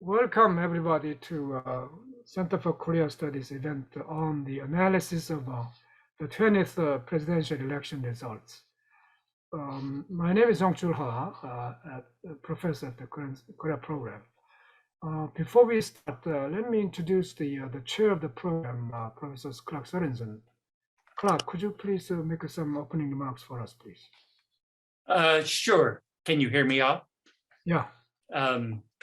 Welcome everybody to Center for Korea Studies event on the analysis of the 20th presidential election results. My name is Yoon Suk-yeol, a professor at the Korea program. Before we start, let me introduce the chair of the program, Professor Clark Sorensen. Clark, could you please make some opening remarks for us, please? Sure. Can you hear me all? Yeah.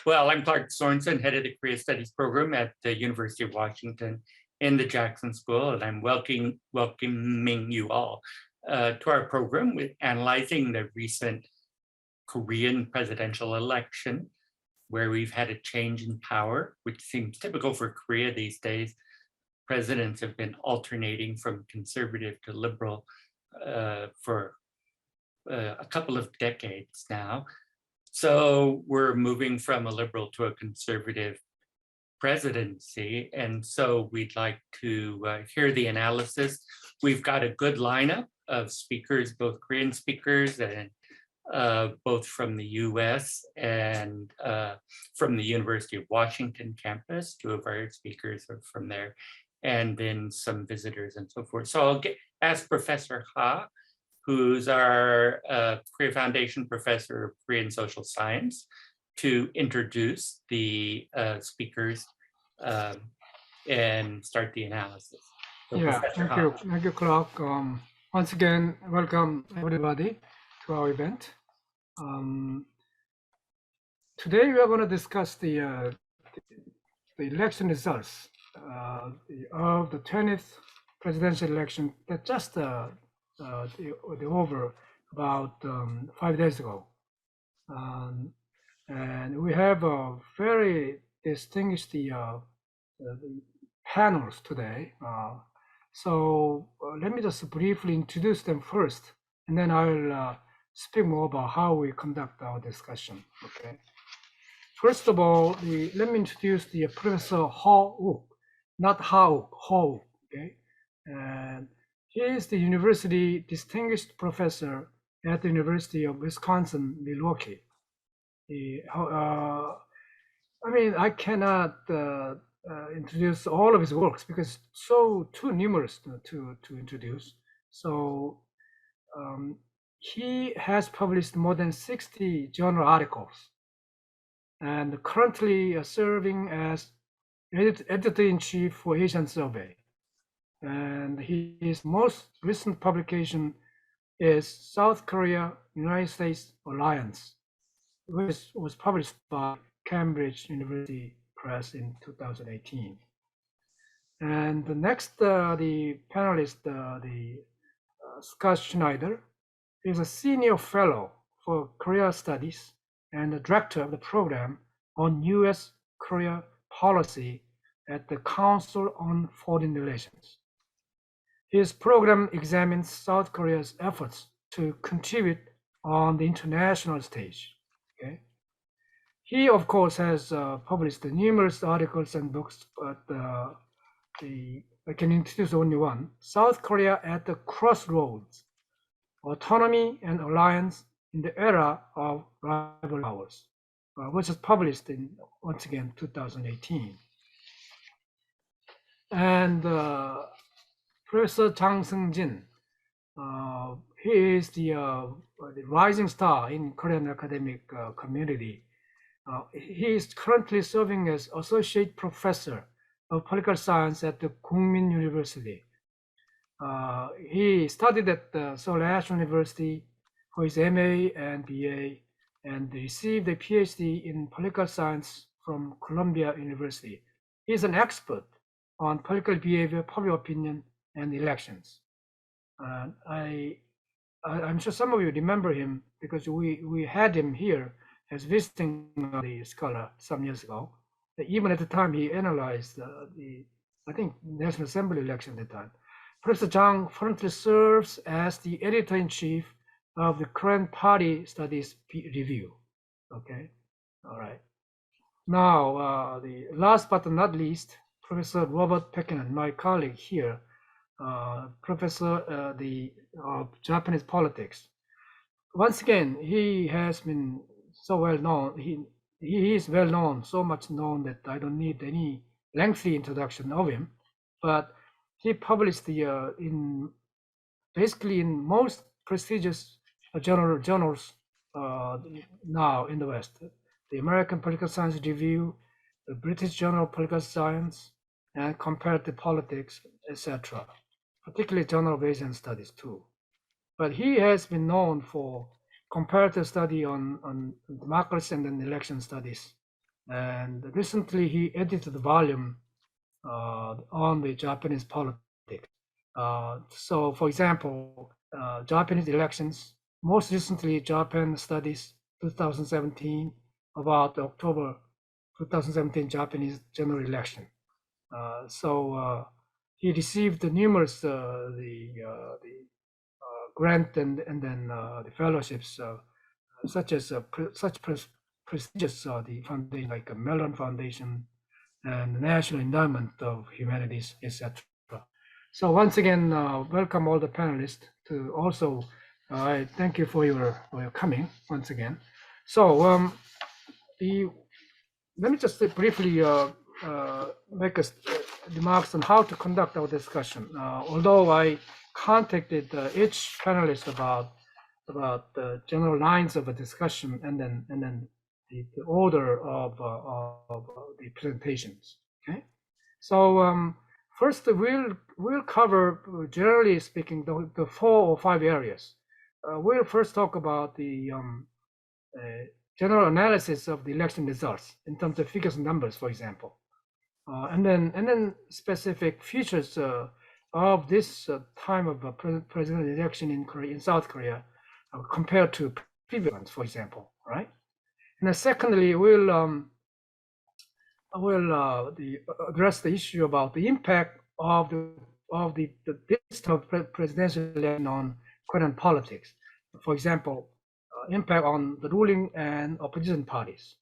Well, I'm Clark Sorensen, head of the Korea Studies program at the University of Washington in the Jackson School, and I'm welcoming you all to our program with analyzing the recent Korean presidential election, where we've had a change in power, which seems typical for Korea these days. Presidents have been alternating from conservative to liberal for a couple of decades now. So we're moving from a liberal to a conservative presidency. And so we'd like to hear the analysis. We've got a good lineup of speakers, both Korean speakers and both from the US and from the University of Washington campus. Two of our speakers are from there, and then some visitors and so forth. So I'll ask Professor Ha, who's our Korea Foundation Professor of Korean Social Science, to introduce the speakers and start the analysis. So yeah, thank you, Clark. Once again, welcome everybody to our event. Today we are going to discuss the election results of the 20th presidential election that just over about 5 days ago, and we have a very distinguished panels today. So let me just briefly introduce them first, and then I'll speak more about how we conduct our discussion. Okay. First of all, let me introduce the Professor Ha-wook, not Ha-wook, Ha-wook. Okay, and he is the University Distinguished Professor at the University of Wisconsin-Milwaukee. I cannot introduce all of his works because it's too numerous to introduce. So he has published more than 60 journal articles and currently serving as editor-in-chief for Asian Survey. And his most recent publication is South Korea-United States Alliance, which was published by Cambridge University Press in 2018. And the next, the panelist, Scott Schneider, is a senior fellow for Korea Studies and the director of the program on U.S.-Korea policy at the Council on Foreign Relations. His program examines South Korea's efforts to contribute on the international stage. Okay. He, of course, has published numerous articles and books, but I can introduce only one: South Korea at the Crossroads, Autonomy and Alliance in the Era of Rival Powers, which was published in, once again, 2018. And Professor Jang Seung-jin, he is the rising star in Korean academic community. He is currently serving as Associate Professor of Political Science at the Kookmin University. He studied at Seoul National University for his MA and BA and received a Ph.D. in Political Science from Columbia University. He is an expert on political behavior, public opinion, and elections. I'm sure some of you remember him because we had him here as visiting the scholar some years ago. Even at the time, he analyzed I think, National Assembly election at the time. Professor Jang currently serves as the editor-in-chief of the Korean Party Studies Review. Okay, all right. Now, the last but not least, Professor Robert Pekinen, my colleague here, professor of Japanese politics. Once again, he has been so well known. he is well known, so much known that I don't need any lengthy introduction of him. But he published in basically in most prestigious journals now in the West: the American Political Science Review, the British Journal of Political Science, and Comparative Politics, etc. Particularly Journal of Asian Studies too. But he has been known for comparative study on democracy and then election studies. And recently he edited a volume on the Japanese politics. So, for example, Japanese elections, most recently Japan Studies 2017, about October 2017 Japanese general election. So he received numerous the grant and then the fellowships such as prestigious the foundation like Mellon Foundation and the National Endowment of Humanities, etc. So once again, welcome all the panelists. To also, I thank you for your coming once again. So let me just briefly make remarks on how to conduct our discussion. Although I contacted each panelist about the general lines of a discussion and then the order of the presentations. Okay, so first we'll cover, generally speaking, the 4 or 5 areas. We'll first talk about the general analysis of the election results in terms of figures and numbers, for example, and then specific features of this time of president election in South Korea compared to previous ones, for example, right? And then secondly, we'll address the issue about the impact of this type of presidential election on Korean politics. For example, impact on the ruling and opposition parties.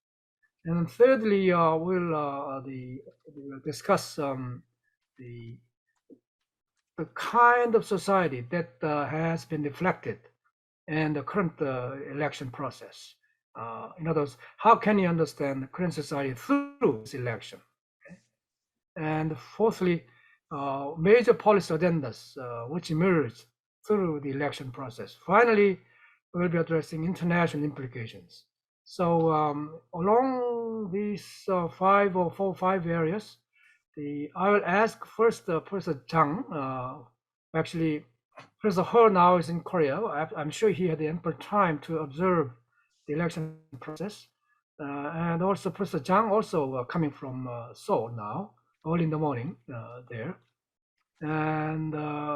And then thirdly, we'll discuss the kind of society that has been reflected in the current election process. In other words, how can you understand the Korean society through this election? Okay? And fourthly, major policy agendas which emerge through the election process. Finally, we'll be addressing international implications. So along these 5 areas, I will ask first Professor Jang. Actually, Professor He now is in Korea. I'm sure he had ample time to observe the election process. And also Professor Jang also coming from Seoul now, early in the morning there. And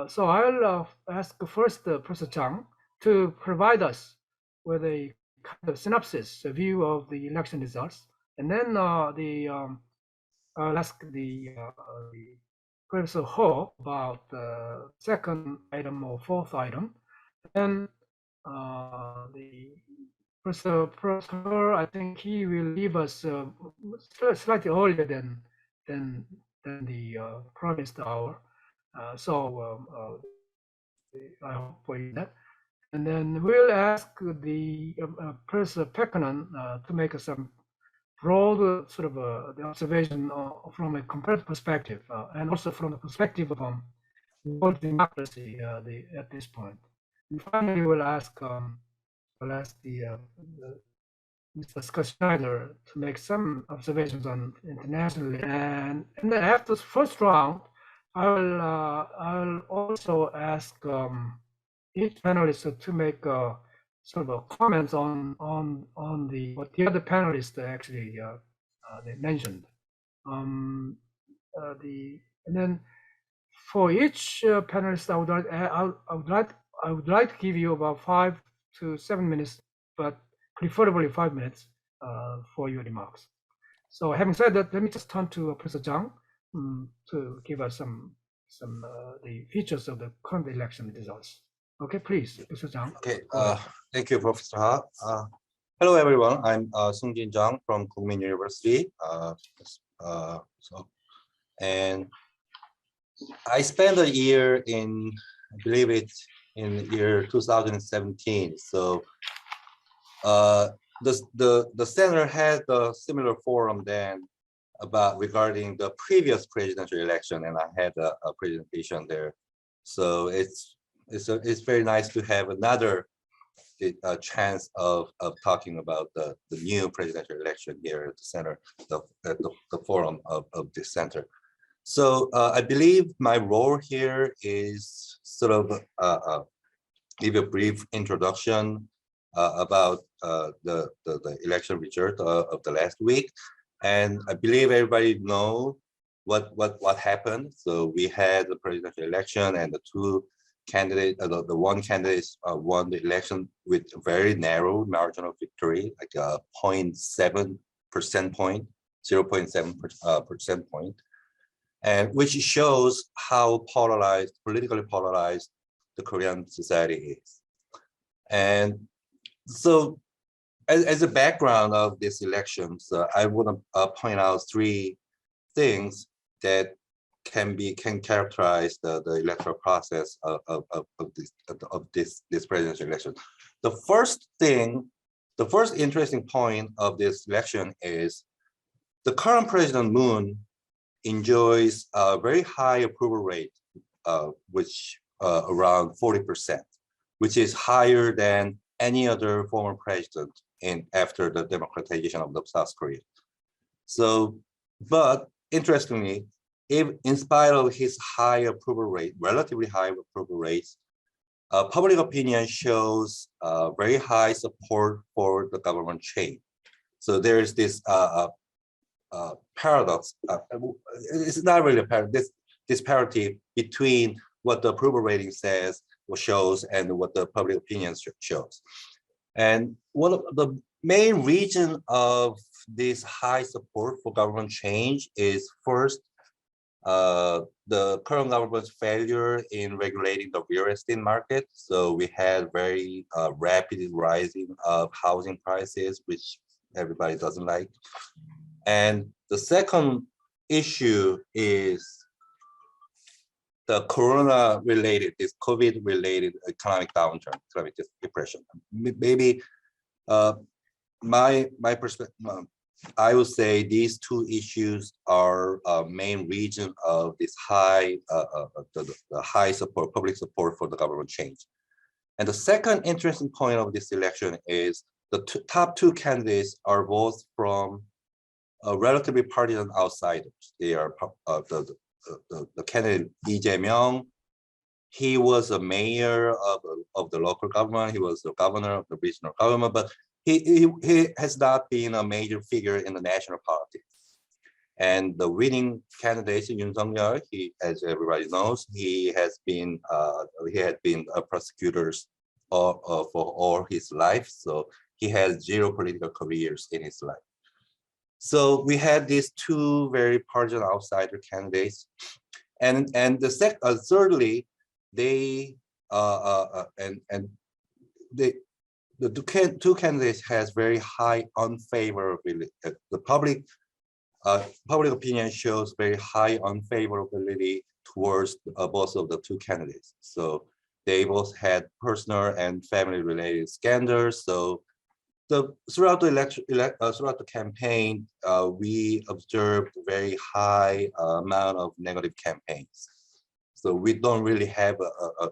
so I'll ask first Professor Jang to provide us with a kind of synopsis, a view of the election results. And then I'll ask the Professor He about the second item or fourth item. Then the Professor, I think he will leave us slightly earlier than the promised hour. So I hope for that. And then we'll ask the Professor Pekkanen to make some broad sort of the observation from a comparative perspective, and also from the perspective of world democracy at this point. And finally, we'll ask the Mr. Scott Schneider to make some observations on internationally, and then after the first round, I'll also ask each panelist to make sort of comments on what the other panelists actually they mentioned. And then for each panelist, I would like to give you about 5 to 7 minutes, but preferably 5 minutes for your remarks. So having said that, let me just turn to Professor Jang to give us some the features of the current election results. Okay, please, Professor Jang. Okay, thank you, Professor Ha. Hello, everyone. I'm Sung-jin Jang from Kookmin University. And I spent a year in, I believe it, in year 2017. So the center had a similar forum then about regarding the previous presidential election, and I had a presentation there. So it's very nice to have another chance of talking about the new presidential election here at the center, the forum of the center. So I believe my role here is sort of give a brief introduction about the election result of the last week. And I believe everybody know what happened. So we had the presidential election, and the two candidates, the one candidate won the election with a very narrow margin of victory, like a 0.7 percent point, 0.7 percent point, and which shows how polarized, politically polarized the Korean society is. And so as a background of this elections, I want to point out three things that can characterize the electoral process of this presidential election. The first interesting point of this election is the current President Moon enjoys a very high approval rate, which around 40%, which is higher than any other former president after the democratization of South Korea. So, but interestingly, in spite of his high approval rate, relatively high approval rates, public opinion shows very high support for the government change. So there is this paradox. It's not really a paradox. This parity between what the approval rating says or shows and what the public opinion shows. And one of the main reason of this high support for government change is first, the current government's failure in regulating the real estate market. So we had very rapid rising of housing prices, which everybody doesn't like. And the second issue is the corona-related, this COVID-related economic downturn, economic depression. Maybe my perspective, I would say these two issues are main reason of this high, the high support, public support for the government change. And the second interesting point of this election is the top two candidates are both from relatively partisan outsiders. They are the candidate Jae-myung. He was a mayor of the local government. He was the governor of the regional government, but he has not been a major figure in the national politics. And the winning candidate, Yoon Suk-yeol, as everybody knows, he had been a prosecutor for all his life. So he has 0 political careers in his life. So we had these two very partisan outsider candidates, and thirdly, the two candidates has very high unfavorability. The public opinion shows very high unfavorability towards both of the two candidates. So they both had personal and family related scandals. So throughout the campaign, we observed very high amount of negative campaigns. So we don't really have a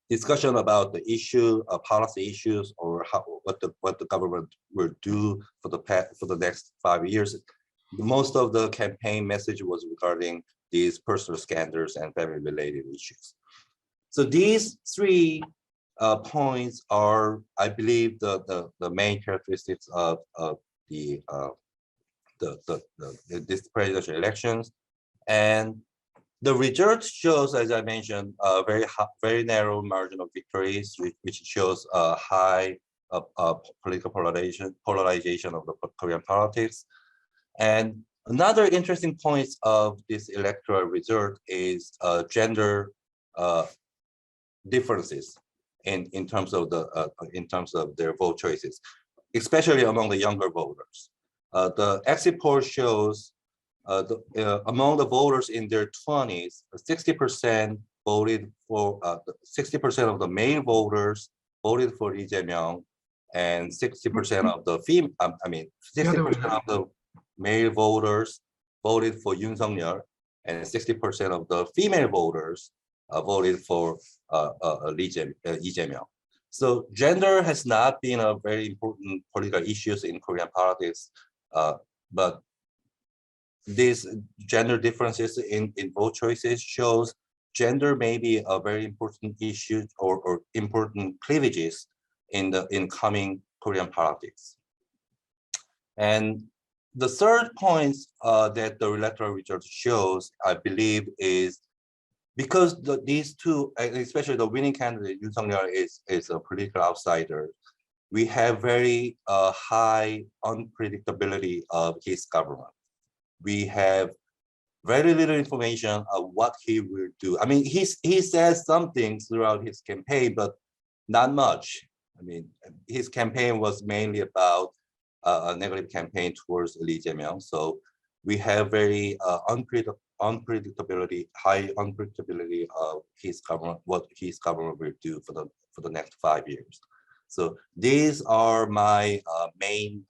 discussion about the issue, policy issues, or what the government will do for the next 5 years. Most of the campaign message was regarding these personal scandals and family-related issues. So these three points are, I believe, the main characteristics of these presidential elections. And the result shows, as I mentioned, a very narrow margin of victories, which shows a high political polarization of the Korean politics. And another interesting point of this electoral result is gender differences in terms of their vote choices, especially among the younger voters. The exit poll shows among the voters in their 20s, 60% voted for 60% of the male voters voted for Jae-myung, and 60% of the 60% of the male voters voted for Yoon Suk-yeol, and 60% of the female voters voted for Lee Jae-myung. So gender has not been a very important political issue in Korean politics, but these gender differences in vote choices shows gender may be a very important issue or important cleavages in the incoming Korean politics. And the third point that the electoral result shows, I believe, is because these two, especially the winning candidate, Yoon Suk-yeol, is a political outsider, we have very high unpredictability of his government. We have very little information of what he will do. I mean, he says some things throughout his campaign, but not much. I mean, his campaign was mainly about a negative campaign towards Lee Jae-myung. So we have very unpredictability, high unpredictability of his government, what his government will do for the next 5 years. So these are my main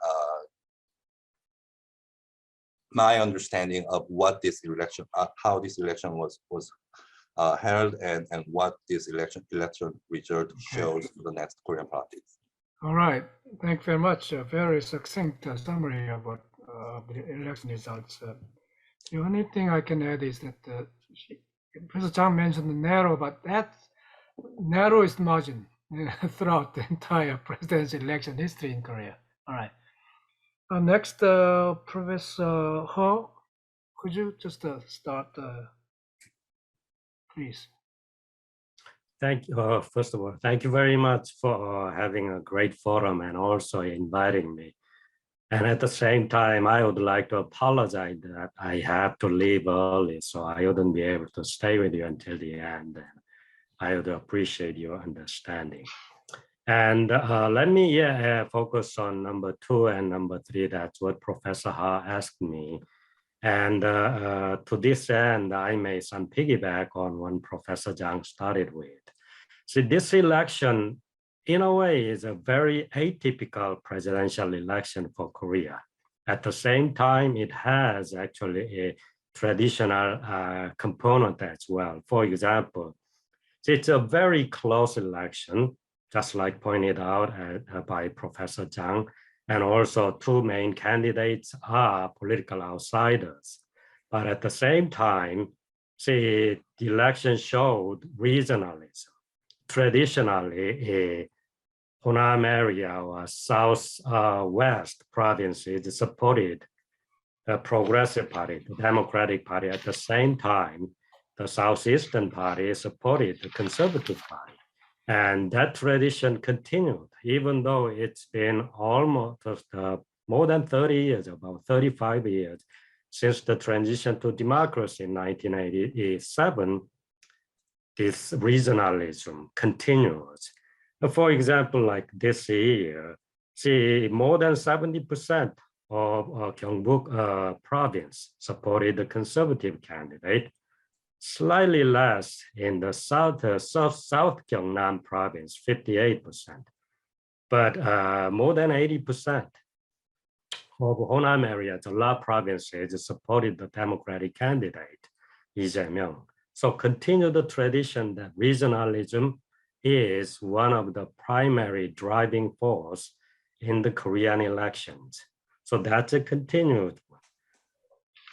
my understanding of what this election, how this election was held, and what this election result shows for the next Korean politics. All right, thank you very much. A very succinct summary about the election results. The only thing I can add is that Professor Jang mentioned the narrow, but that narrowest margin throughout the entire presidential election history in Korea. All right. Next, Professor Ho, could you just start, please? Thank you. First of all, thank you very much for having a great forum and also inviting me. And at the same time, I would like to apologize that I have to leave early, so I wouldn't be able to stay with you until the end. And I would appreciate your understanding. And let me focus on number 2 and number 3. That's what Professor Ha asked me. And to this end, I made some piggyback on what Professor Jang started with. See, this election, in a way, is a very atypical presidential election for Korea. At the same time, it has actually a traditional component as well. For example, it's a very close election, just like pointed out by Professor Jang, and also 2 main candidates are political outsiders. But at the same time, see, the election showed regionalism. Traditionally, Honam area or southwest provinces supported the Progressive Party, the Democratic Party. At the same time, the Southeastern Party supported the Conservative Party. And that tradition continued, even though it's been almost more than 30 years, about 35 years, since the transition to democracy in 1987, this regionalism continues. For example, like this year, see, more than 70% of Gyeongbuk province supported the conservative candidate, slightly less in the South Gyeongnam province, 58%. But more than 80% of Honam area, the La provinces supported the Democratic candidate, Lee Jae-myung. So continue the tradition that regionalism is one of the primary driving force in the Korean elections. So that's a continued one.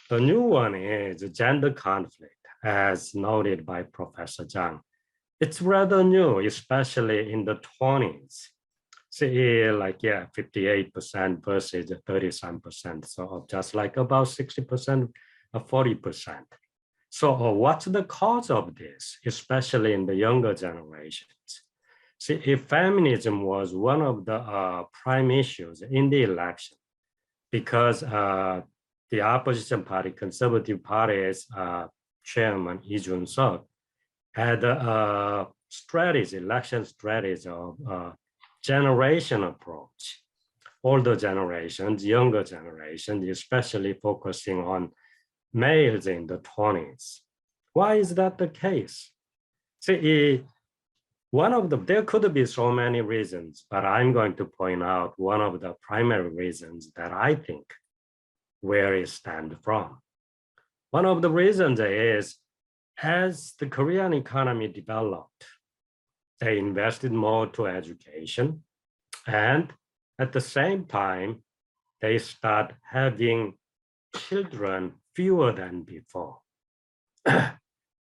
The new one is gender conflict, as noted by Professor Jang. It's rather new, especially in the 20s. See, like, 58% versus 30-some%. So just like about 60% or 40%. So what's the cause of this, especially in the younger generations? See, if feminism was one of the prime issues in the election, because the opposition party, Conservative Party's chairman, Lee Jun-suk, had a strategy, election strategy of generation approach. Older generations, younger generations, especially focusing on males in the 20s. Why is that the case? See, there could be so many reasons, but I'm going to point out one of the primary reasons that I think where it stands from. One of the reasons is, as the Korean economy developed, they invested more to education, and at the same time, they start having children fewer than before.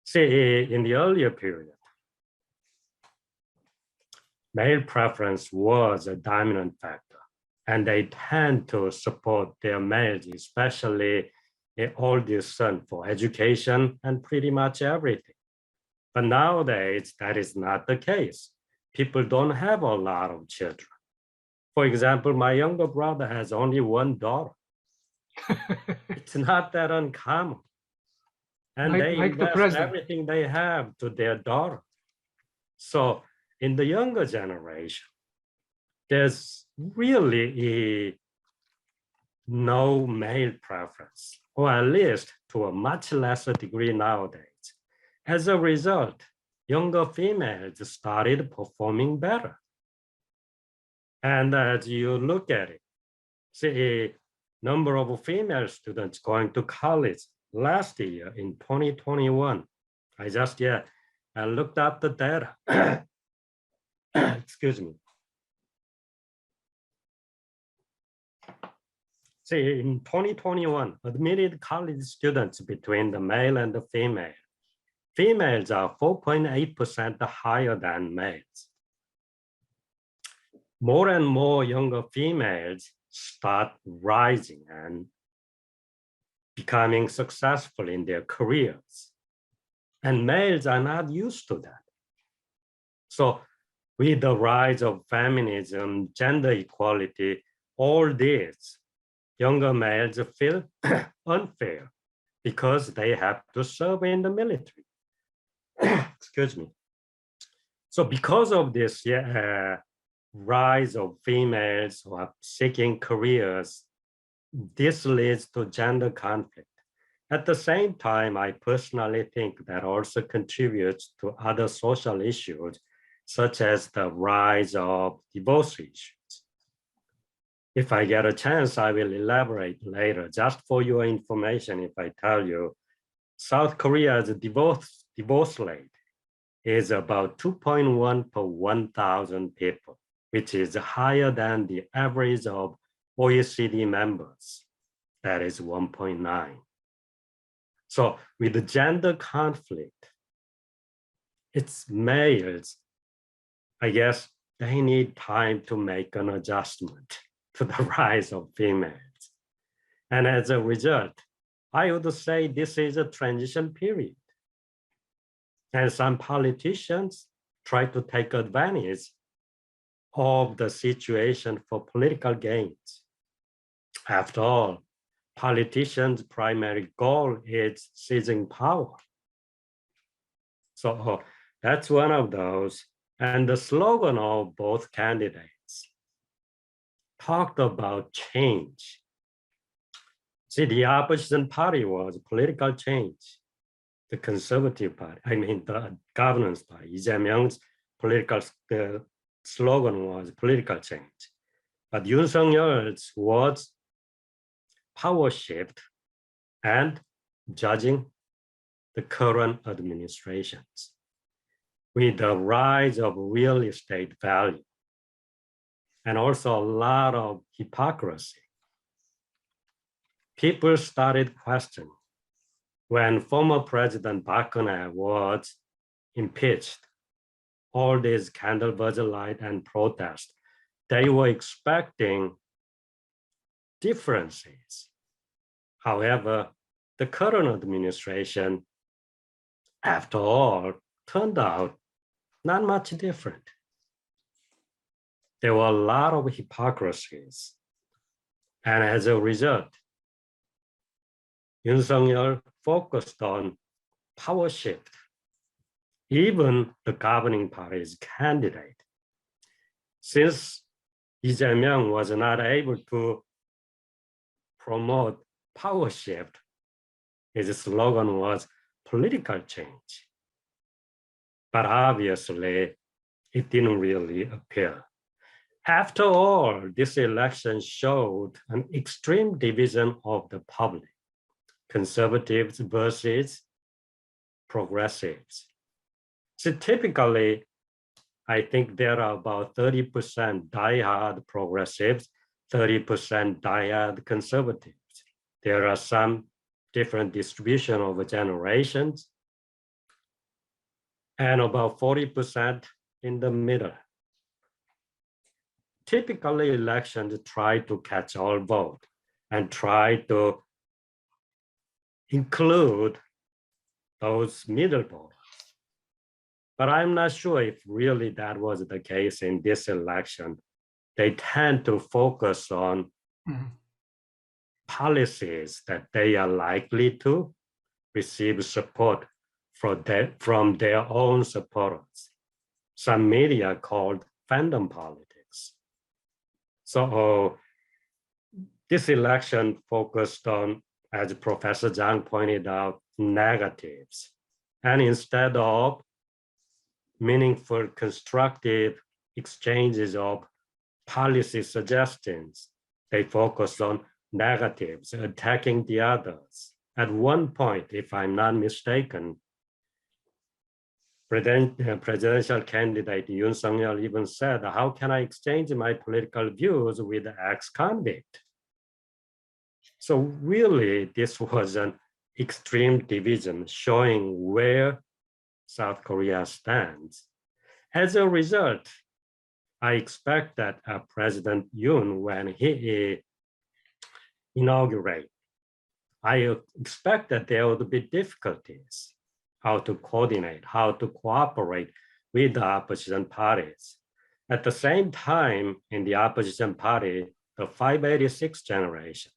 See, in the earlier period, male preference was a dominant factor, and they tend to support their males, especially an oldest son, for education and pretty much everything. But nowadays, that is not the case. People don't have a lot of children. For example, my younger brother has only one daughter. It's not that uncommon. And they invest everything they have to their daughter. So in the younger generation, there's really no male preference, or at least to a much lesser degree nowadays. As a result, younger females started performing better. And as you look at it, see, number of female students going to college last year in 2021, I looked up the data. Excuse me. See, in 2021, admitted college students between the male and the female, females are 4.8% higher than males. More and more younger females start rising and becoming successful in their careers. And males are not used to that. So with the rise of feminism, gender equality, all this, younger males feel unfair because they have to serve in the military. Excuse me. So because of this rise of females who are seeking careers, this leads to gender conflict. At the same time, I personally think that also contributes to other social issues, such as the rise of divorce issues. If I get a chance, I will elaborate later. Just for your information, if I tell you, South Korea's divorce rate is about 2.1 per 1,000 people, which is higher than the average of OECD members. That is 1.9. So with the gender conflict, it's males, I guess they need time to make an adjustment to the rise of females. And as a result, I would say this is a transition period. And some politicians try to take advantage of the situation for political gains. After all, politicians' primary goal is seizing power. So that's one of those. And the slogan of both candidates talked about change. See, the opposition party was political change. The conservative party, the governance party, Jae-myung's political slogan was political change. But Yoon Suk-yeol's was power shift and judging the current administrations. With the rise of real estate value and also a lot of hypocrisy, people started questioning. When former President Park Geun-hye was impeached, all these candle light and protest, they were expecting differences. However, the current administration, after all, turned out not much different. There were a lot of hypocrisies. And as a result, Yoon Suk-yeol focused on power shift. Even the governing party's candidate, since Jae-myung was not able to promote power shift, his slogan was political change. But obviously, it didn't really appear. After all, this election showed an extreme division of the public, conservatives versus progressives. So typically, I think there are about 30% diehard progressives, 30% diehard conservatives. There are some different distribution over generations, and about 40% in the middle. Typically, elections try to catch all vote and try to include those middle voters. But I'm not sure if really that was the case in this election. They tend to focus on policies that they are likely to receive support from their own supporters. Some media called fandom politics. So this election focused on, as Professor Zhang pointed out, negatives. And instead of meaningful, constructive exchanges of policy suggestions, they focused on negatives, attacking the others. At one point, if I'm not mistaken, presidential candidate Yoon Suk-yeol even said, "How can I exchange my political views with an ex-convict?" So really, this was an extreme division showing where South Korea stands. As a result, I expect that President Yoon, when he inaugurates, I expect that there would be difficulties, how to coordinate, how to cooperate with the opposition parties. At the same time, in the opposition party, the 586 generation,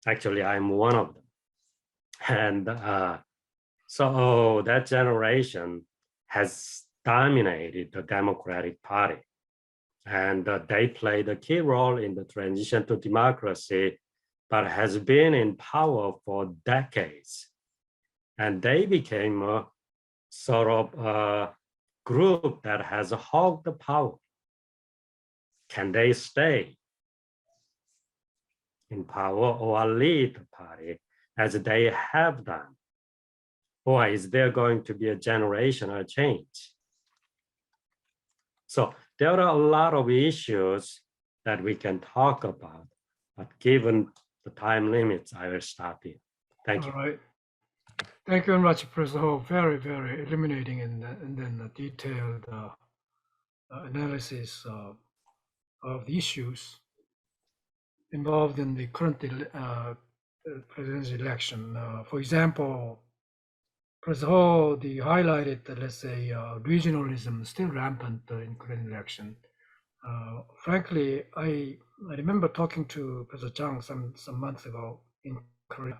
actually I'm one of them. And so that generation has dominated the Democratic Party. And they played a key role in the transition to democracy, but has been in power for decades. And they became a sort of group that has hogged the power. Can they stay in power or lead the party as they have done? Or is there going to be a generational change? So there are a lot of issues that we can talk about, but given the time limits, I will stop here. Thank you. All right. Thank you very much, Professor Ho. Very, very illuminating and then detailed analysis of the issues involved in the current presidential election. For example, Professor Ho highlighted that, let's say, regionalism still rampant in current election. Frankly, I remember talking to Professor Zhang some months ago in Korea.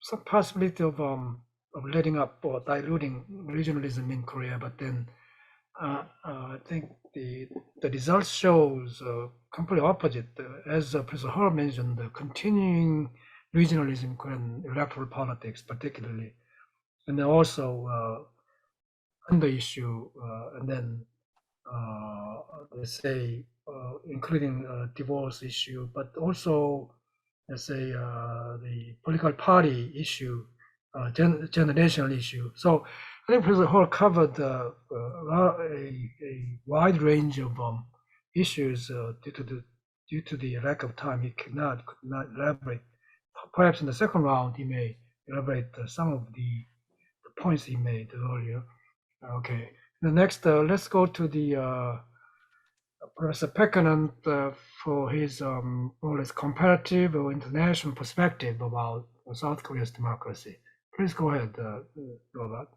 Some possibility of letting up or diluting regionalism in Korea, but then I think the results shows completely opposite. As Professor Ho mentioned, the continuing regionalism in Korean electoral politics, particularly, and then also under issue, and then let's say including divorce issue, but also let's say the political party issue, generational issue. So I think Professor Ho covered a wide range of issues due to the lack of time. He could not elaborate. Perhaps in the second round he may elaborate some of the points he made earlier. Okay. The next, let's go to the Professor Pekkanen for his more or less comparative or international perspective about South Korea's democracy. Please go ahead, Robert.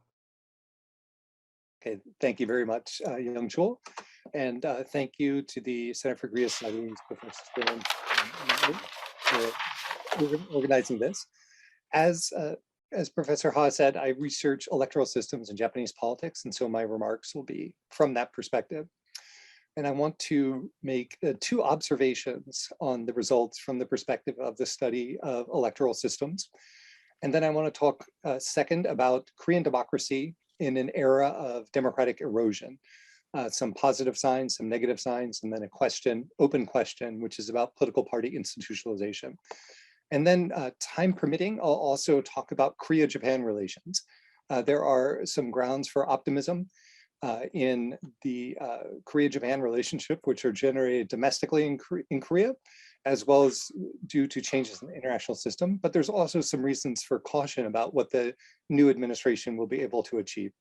Okay, thank you very much, Young Chul, and thank you to the Center for Korea Studies, Professor Stan, for organizing this. As Professor Ha said, I research electoral systems and Japanese politics, and so my remarks will be from that perspective. And I want to make two observations on the results from the perspective of the study of electoral systems. And then I want to talk second about Korean democracy in an era of democratic erosion. Some positive signs, some negative signs, and then a question, open question, which is about political party institutionalization. And then time permitting, I'll also talk about Korea-Japan relations. There are some grounds for optimism in the Korea-Japan relationship, which are generated domestically in Korea, as well as due to changes in the international system. But there's also some reasons for caution about what the new administration will be able to achieve.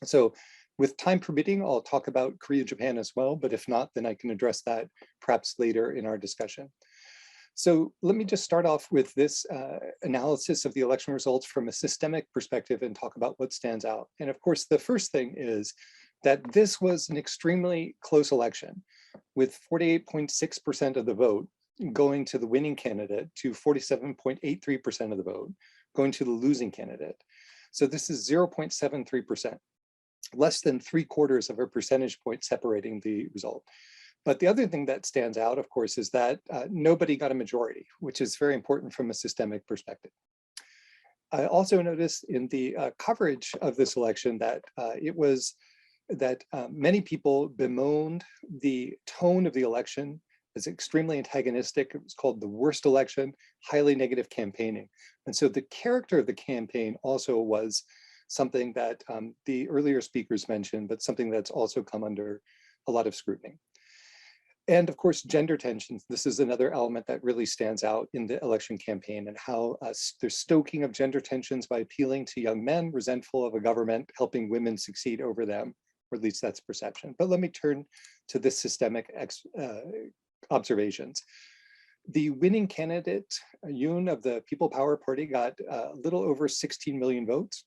So with time permitting, I'll talk about Korea-Japan as well, but if not, then I can address that perhaps later in our discussion. So let me just start off with this analysis of the election results from a systemic perspective and talk about what stands out. And of course, the first thing is that this was an extremely close election with 48.6% of the vote going to the winning candidate to 47.83% of the vote going to the losing candidate. So this is 0.73%, less than 3/4 of a percentage point separating the result. But the other thing that stands out, of course, is that nobody got a majority, which is very important from a systemic perspective. I also noticed in the coverage of this election that many people bemoaned the tone of the election as extremely antagonistic. It was called the worst election, highly negative campaigning. And so the character of the campaign also was something that the earlier speakers mentioned, but something that's also come under a lot of scrutiny. And of course, gender tensions. This is another element that really stands out in the election campaign, and how there's stoking of gender tensions by appealing to young men resentful of a government helping women succeed over them, or at least that's perception. But let me turn to this systemic observations. The winning candidate, Yoon of the People Power Party, got a little over 16 million votes,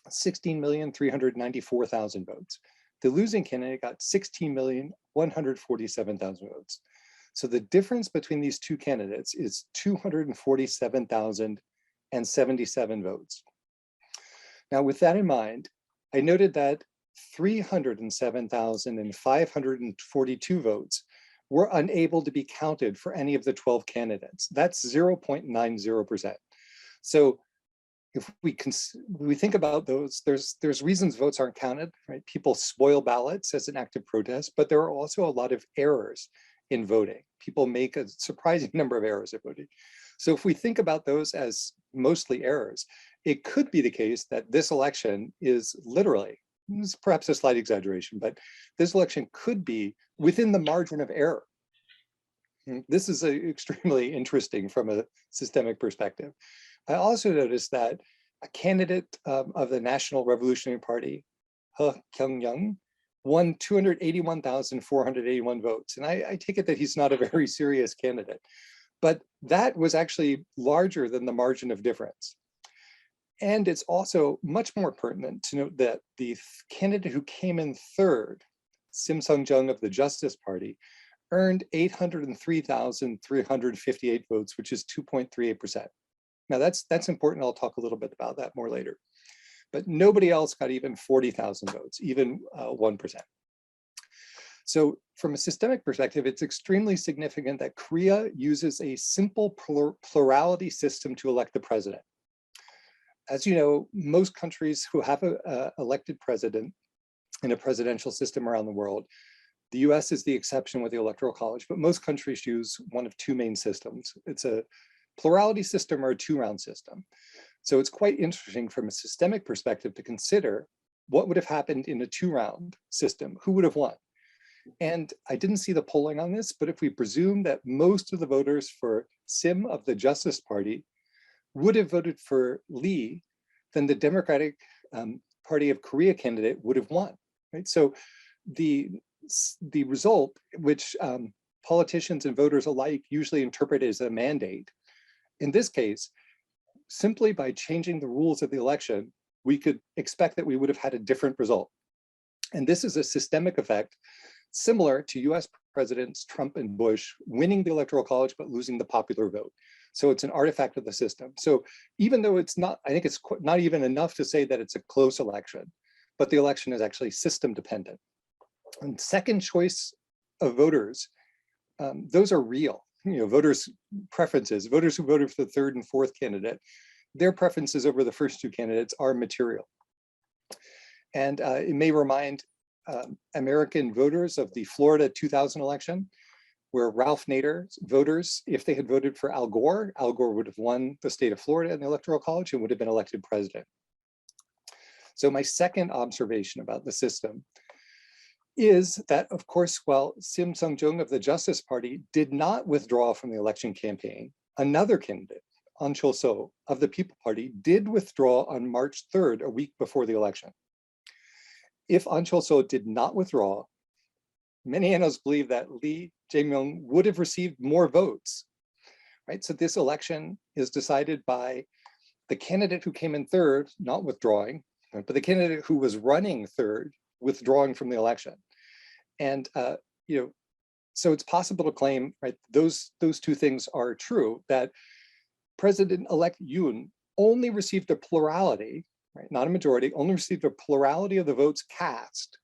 16,394,000 votes. The losing candidate got 16,147,000 votes. So the difference between these two candidates is 247,077 votes. Now, with that in mind, I noted that 307,542 votes were unable to be counted for any of the 12 candidates. That's 0.90%. So if we think about those, there's reasons votes aren't counted, right? People spoil ballots as an act of protest, but there are also a lot of errors in voting. People make a surprising number of errors at voting. So if we think about those as mostly errors, it could be the case that this election is literally, this is perhaps a slight exaggeration, but this election could be within the margin of error. This is extremely interesting from a systemic perspective. I also noticed that a candidate of the National Revolutionary Party, Jae Kyung-young, won 281,481 votes. And I take it that he's not a very serious candidate, but that was actually larger than the margin of difference. And it's also much more pertinent to note that the candidate who came in third, Sim Sung-jung of the Justice Party, earned 803,358 votes, which is 2.38%. Now that's important. I'll talk a little bit about that more later. But nobody else got even 40,000 votes, even 1%. So from a systemic perspective, it's extremely significant that Korea uses a simple plurality system to elect the president. As you know, most countries who have an elected president in a presidential system around the world, the US is the exception with the Electoral College, but most countries use one of two main systems. It's a plurality system or a two-round system. So it's quite interesting from a systemic perspective to consider what would have happened in a two-round system, who would have won? And I didn't see the polling on this, but if we presume that most of the voters for Sim of the Justice Party would have voted for Lee, then the Democratic Party of Korea candidate would have won, right? So the result, which politicians and voters alike usually interpret as a mandate, in this case, simply by changing the rules of the election, we could expect that we would have had a different result. And this is a systemic effect similar to US Presidents Trump and Bush winning the Electoral College, but losing the popular vote. So it's an artifact of the system. So even though it's not, I think it's not even enough to say that it's a close election, but the election is actually system dependent. And second choice of voters, those are real. You know, voters' preferences, voters who voted for the third and fourth candidate, their preferences over the first two candidates are material. And it may remind American voters of the Florida 2000 election, where Ralph Nader's voters, if they had voted for Al Gore would have won the state of Florida in the Electoral College and would have been elected president. So my second observation about the system is that, of course, while Sim Sung-jung of the Justice Party did not withdraw from the election campaign, another candidate, Ahn Chol-so of the People Party, did withdraw on March 3rd, a week before the election. If Ahn Chol-so did not withdraw, many analysts believe that Lee Jae-myung would have received more votes, right? So this election is decided by the candidate who came in third, not withdrawing, right? But the candidate who was running third, withdrawing from the election. And so it's possible to claim, right, those two things are true, that President-elect Yoon only received a plurality, right, not a majority, only received a plurality of the votes cast,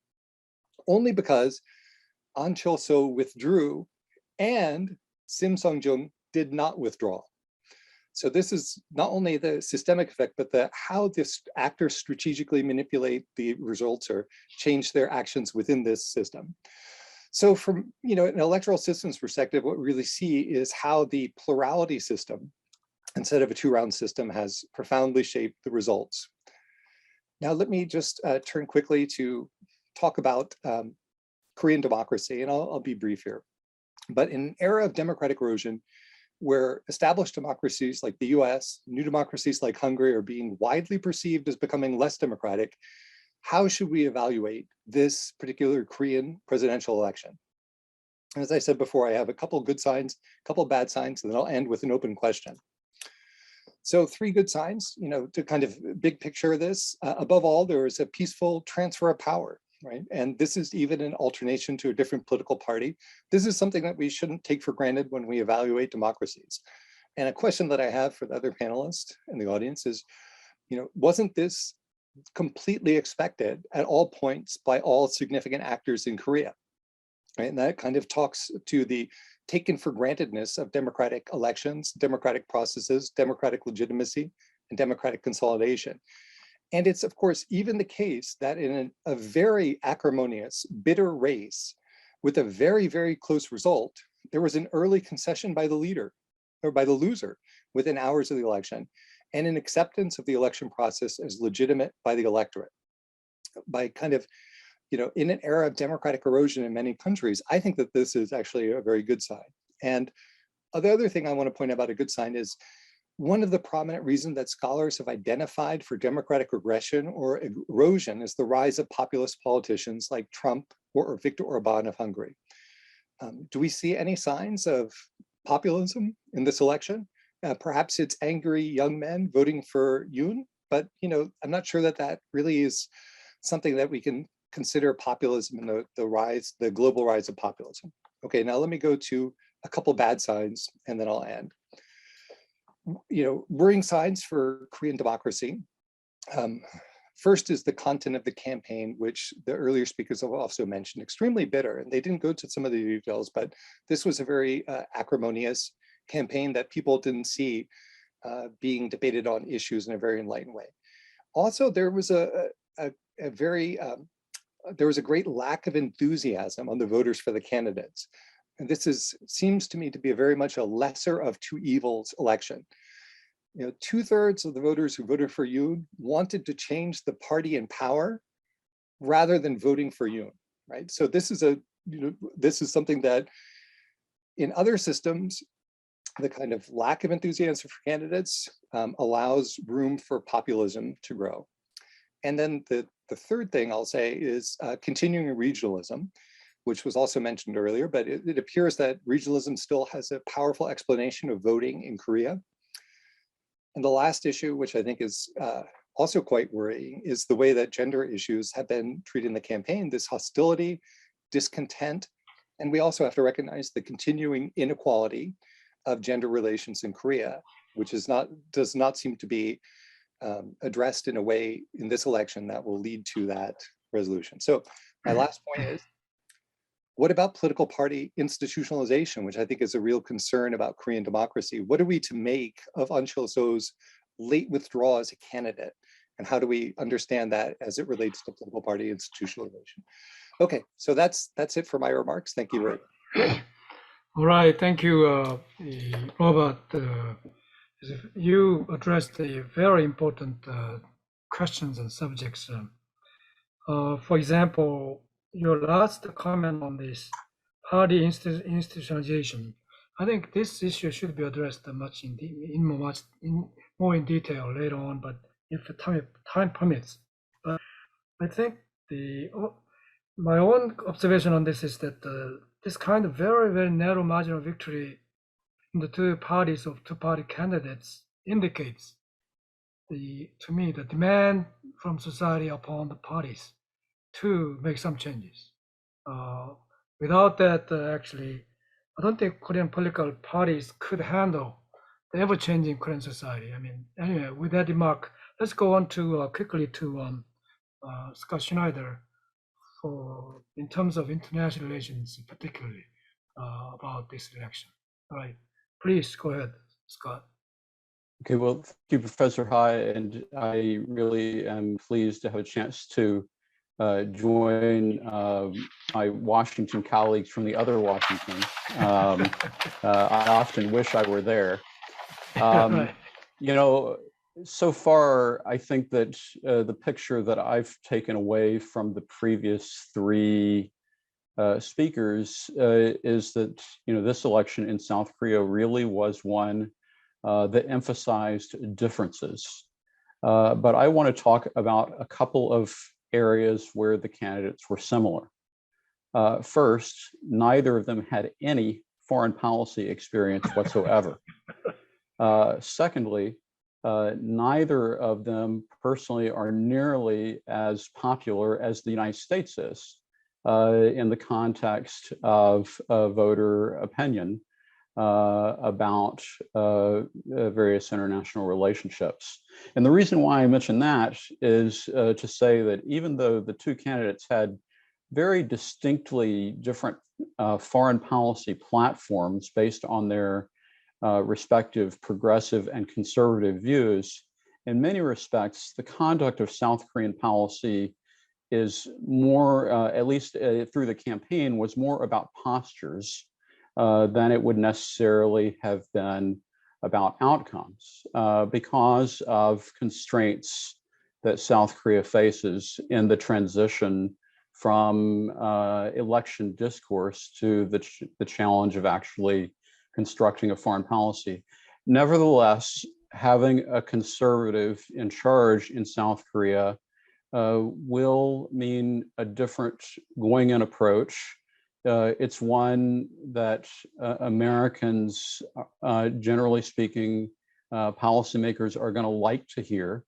only because Ahn Chol-so withdrew and Sim Sung-jung did not withdraw. So this is not only the systemic effect, but how this actors strategically manipulate the results or change their actions within this system. So from an electoral systems perspective, what we really see is how the plurality system, instead of a two-round system, has profoundly shaped the results. Now let me just turn quickly to talk about Korean democracy, and I'll be brief here. But in an era of democratic erosion, where established democracies like the US, new democracies like Hungary are being widely perceived as becoming less democratic, how should we evaluate this particular Korean presidential election? As I said before, I have a couple good signs, a couple bad signs, and then I'll end with an open question. So 3 good signs, to kind of big picture this. Above all, there is a peaceful transfer of power, right? And this is even an alternation to a different political party. This is something that we shouldn't take for granted when we evaluate democracies. And a question that I have for the other panelists in the audience is, wasn't this completely expected at all points by all significant actors in Korea? Right? And that kind of talks to the taken for grantedness of democratic elections, democratic processes, democratic legitimacy, and democratic consolidation. And it's, of course, even the case that in a very acrimonious, bitter race with a very, very close result, there was an early concession by the leader or by the loser within hours of the election, and an acceptance of the election process as legitimate by the electorate. By kind of, in an era of democratic erosion in many countries, I think that this is actually a very good sign. And the other thing I want to point out about a good sign is one of the prominent reasons that scholars have identified for democratic regression or erosion is the rise of populist politicians like Trump or Viktor Orban of Hungary. Do we see any signs of populism in this election? Perhaps it's angry young men voting for Yoon, but I'm not sure that that really is something that we can consider populism and the global rise of populism. Okay, now let me go to a couple bad signs and then I'll end. Worrying signs for Korean democracy. First is the content of the campaign, which the earlier speakers have also mentioned, extremely bitter. And they didn't go to some of the details, but this was a very acrimonious campaign that people didn't see being debated on issues in a very enlightened way. Also, there was there was a great lack of enthusiasm on the voters for the candidates. And this seems to me to be very much a lesser of two evils election. 2/3 of the voters who voted for Yoon wanted to change the party in power rather than voting for Yoon, right? So this is something that in other systems, the kind of lack of enthusiasm for candidates allows room for populism to grow. And then the third thing I'll say is continuing regionalism, which was also mentioned earlier, but it appears that regionalism still has a powerful explanation of voting in Korea. And the last issue, which I think is also quite worrying, is the way that gender issues have been treated in the campaign, this hostility, discontent, and we also have to recognize the continuing inequality of gender relations in Korea, which does not seem to be addressed in a way in this election that will lead to that resolution. So my last point is, what about political party institutionalization, which I think is a real concern about Korean democracy? What are we to make of Ahn Chol-so's late withdrawal as a candidate And how do we understand that as it relates to political party institutionalization? Okay, so that's it for my remarks. Thank you very much. All right, thank you, Robert. You addressed a very important questions and subjects. For example, your last comment on this party institutionalization, I think this issue should be addressed much more in detail later on, but if the time permits. But I think my own observation on this is that this kind of very, very narrow margin of victory in the two-party candidates indicates to me the demand from society upon the parties to make some changes. Without that, actually, I don't think Korean political parties could handle the ever-changing Korean society. I mean, anyway, with that remark, let's go on to quickly to Scott Schneider in terms of international relations, particularly about this election. All right, please go ahead, Scott. Okay, well, thank you, Professor Hai, and I really am pleased to have a chance to join my Washington colleagues from the other Washington. I often wish I were there. Right. You know, so far, I think that the picture that I've taken away from the previous three speakers is that, you know, this election in South Korea really was one that emphasized differences. But I want to talk about a couple of areas where the candidates were similar. First, neither of them had any foreign policy experience whatsoever. Secondly, neither of them personally are nearly as popular as the United States is in the context of voter opinion about various international relationships. And the reason why I mention that is to say that even though the two candidates had very distinctly different foreign policy platforms based on their respective progressive and conservative views, in many respects, the conduct of South Korean policy is more, at least through the campaign, was more about postures than it would necessarily have been about outcomes because of constraints that South Korea faces in the transition from election discourse to the challenge of actually constructing a foreign policy. Nevertheless, having a conservative in charge in South Korea will mean a different going-in approach. It's one that Americans, generally speaking, policymakers are going to like to hear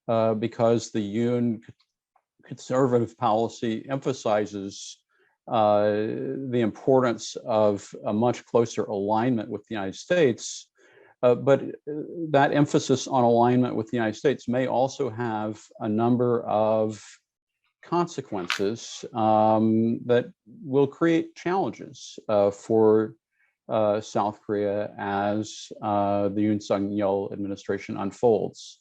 because the Yoon conservative policy emphasizes the importance of a much closer alignment with the United States. But that emphasis on alignment with the United States may also have a number of consequences that will create challenges for South Korea as the Yoon Suk-yeol administration unfolds.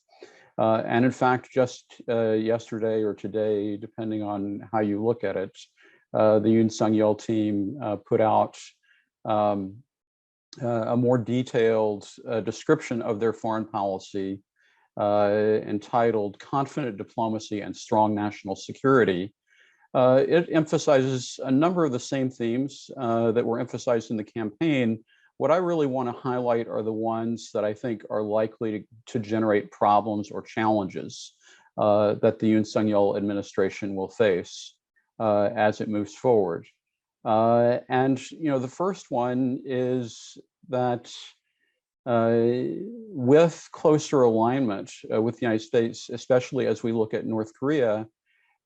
And in fact, just yesterday or today, depending on how you look at it, the Yoon Suk-yeol team put out a more detailed description of their foreign policy entitled Confident Diplomacy and Strong National Security. It emphasizes a number of the same themes that were emphasized in the campaign. What I really want to highlight are the ones that I think are likely to generate problems or challenges that the Yoon Suk-yeol administration will face as it moves forward. And the first one is that with closer alignment with the United States, especially as we look at North Korea,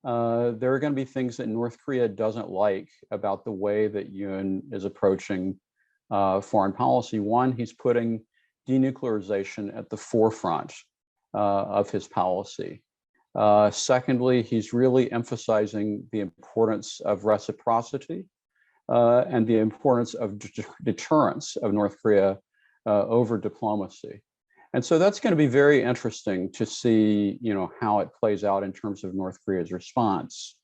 there are going to be things that North Korea doesn't like about the way that Yoon is approaching foreign policy. One, he's putting denuclearization at the forefront of his policy. Secondly, he's really emphasizing the importance of reciprocity and the importance of deterrence of North Korea over diplomacy. And so that's going to be very interesting to see, how it plays out in terms of North Korea's response.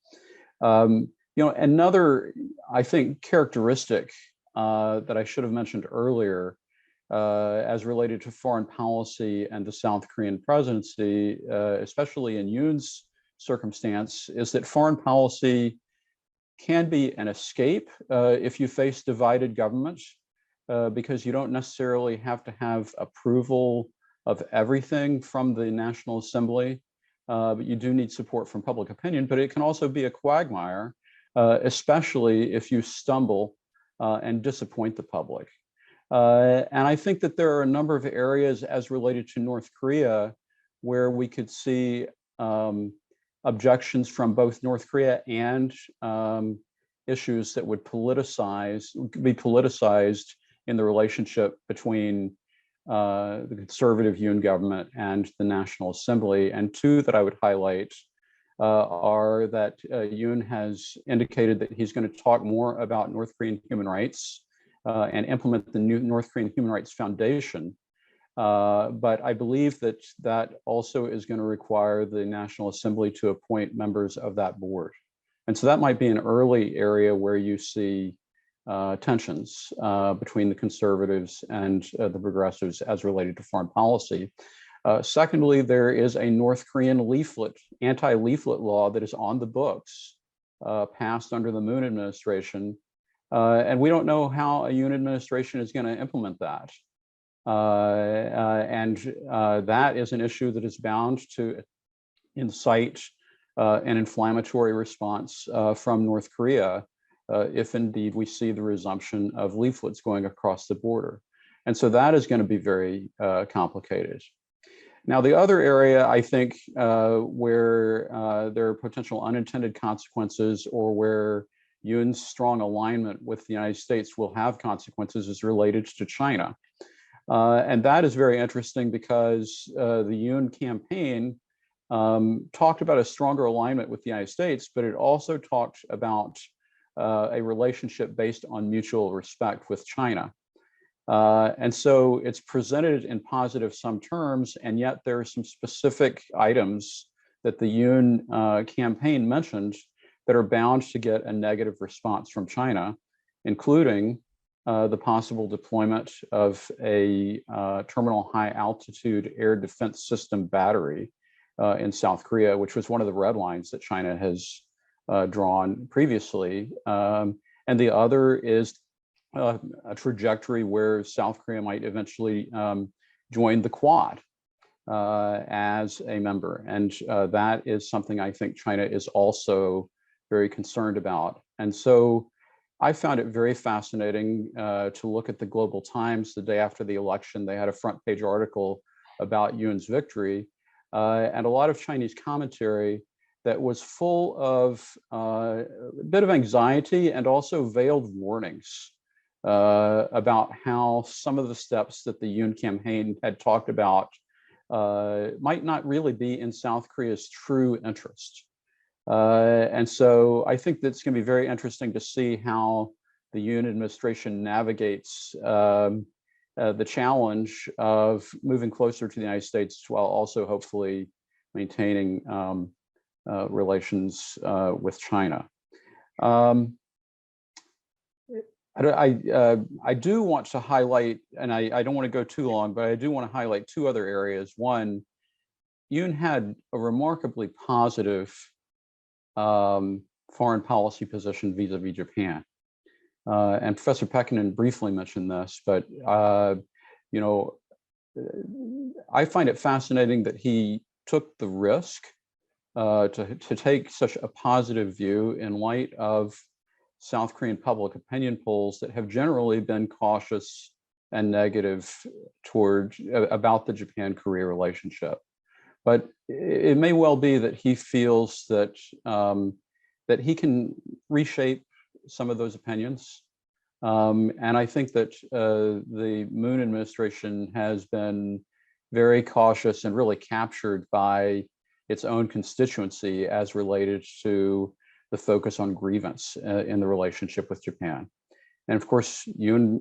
Another, I think, characteristic that I should have mentioned earlier as related to foreign policy and the South Korean presidency, especially in Yoon's circumstance, is that foreign policy can be an escape if you face divided governments, because you don't necessarily have to have approval of everything from the National Assembly, but you do need support from public opinion. But it can also be a quagmire, especially if you stumble and disappoint the public. And I think that there are a number of areas as related to North Korea where we could see objections from both North Korea and issues that would be politicized in the relationship between the conservative Yoon government and the National Assembly. And two that I would highlight are that Yoon has indicated that he's going to talk more about North Korean human rights and implement the new North Korean Human Rights Foundation. But I believe that that also is going to require the National Assembly to appoint members of that board. And so that might be an early area where you see tensions between the conservatives and the progressives as related to foreign policy. Secondly, there is a North Korean anti-leaflet law that is on the books, passed under the Moon administration. And we don't know how a Yoon administration is going to implement that. That is an issue that is bound to incite an inflammatory response from North Korea, if indeed we see the resumption of leaflets going across the border. And so that is going to be very complicated. Now, the other area, I think, where there are potential unintended consequences, or where Yoon's strong alignment with the United States will have consequences, is related to China. And that is very interesting because the Yoon campaign talked about a stronger alignment with the United States, but it also talked about a relationship based on mutual respect with China. And so it's presented in positive sum terms, and yet there are some specific items that the Yoon campaign mentioned that are bound to get a negative response from China, including the possible deployment of a terminal high altitude air defense system battery in South Korea, which was one of the red lines that China has drawn previously. And the other is a trajectory where South Korea might eventually join the Quad as a member. And that is something I think China is also very concerned about. And so I found it very fascinating to look at the Global Times the day after the election. They had a front page article about Yoon's victory and a lot of Chinese commentary that was full of a bit of anxiety and also veiled warnings about how some of the steps that the Yoon campaign had talked about might not really be in South Korea's true interest. And so I think that's going to be very interesting to see how the Yoon administration navigates the challenge of moving closer to the United States while also hopefully maintaining relations with China. I do want to highlight, and I don't want to go too long, but I do want to highlight two other areas. One, Yoon had a remarkably positive foreign policy position vis-a-vis Japan. And Professor Pekkanen briefly mentioned this, but I find it fascinating that he took the risk to take such a positive view in light of South Korean public opinion polls that have generally been cautious and negative about the Japan-Korea relationship. But it may well be that he feels that that he can reshape some of those opinions. And I think that the Moon administration has been very cautious and really captured by its own constituency as related to the focus on grievance in the relationship with Japan. And of course, Yoon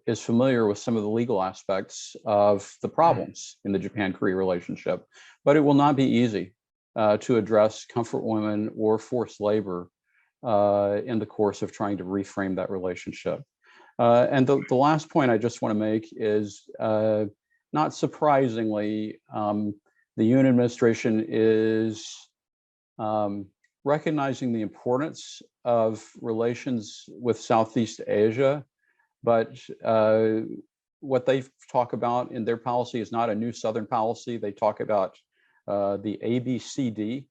is familiar with some of the legal aspects of the problems in the Japan-Korea relationship, but it will not be easy to address comfort women or forced labor in the course of trying to reframe that relationship. And the last point I just want to make is, not surprisingly, the Yoon administration is recognizing the importance of relations with Southeast Asia, but what they talk about in their policy is not a new Southern policy. They talk about the ABCD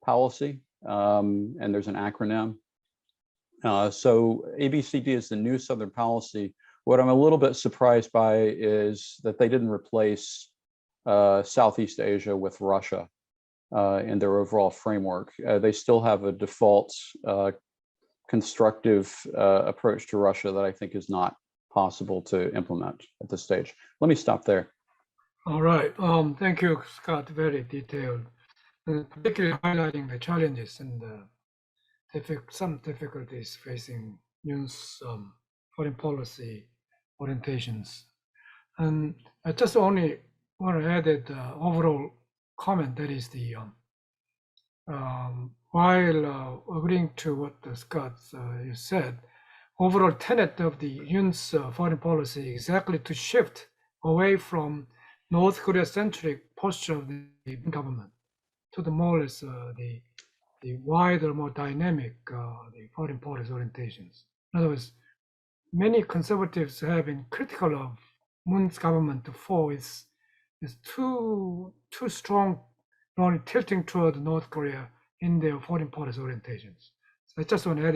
policy, and there's an acronym. So ABCD is the new Southern policy. What I'm a little bit surprised by is that they didn't replace Southeast Asia with Russia in their overall framework. They still have a default constructive approach to Russia that I think is not possible to implement at this stage. Let me stop there. All right. Thank you, Scott. Very detailed, particularly highlighting the challenges and some difficulties facing Yoon's foreign policy orientations. And I just only want to add the overall comment, that is the while agreeing to what Scott you said, overall tenet of the Yoon's foreign policy exactly to shift away from North Korea-centric posture of the government to the more or less the wider, more dynamic the foreign policy orientations. In other words, many conservatives have been critical of Moon's government for its too strong, only tilting toward North Korea in their foreign policy orientations. So I just want to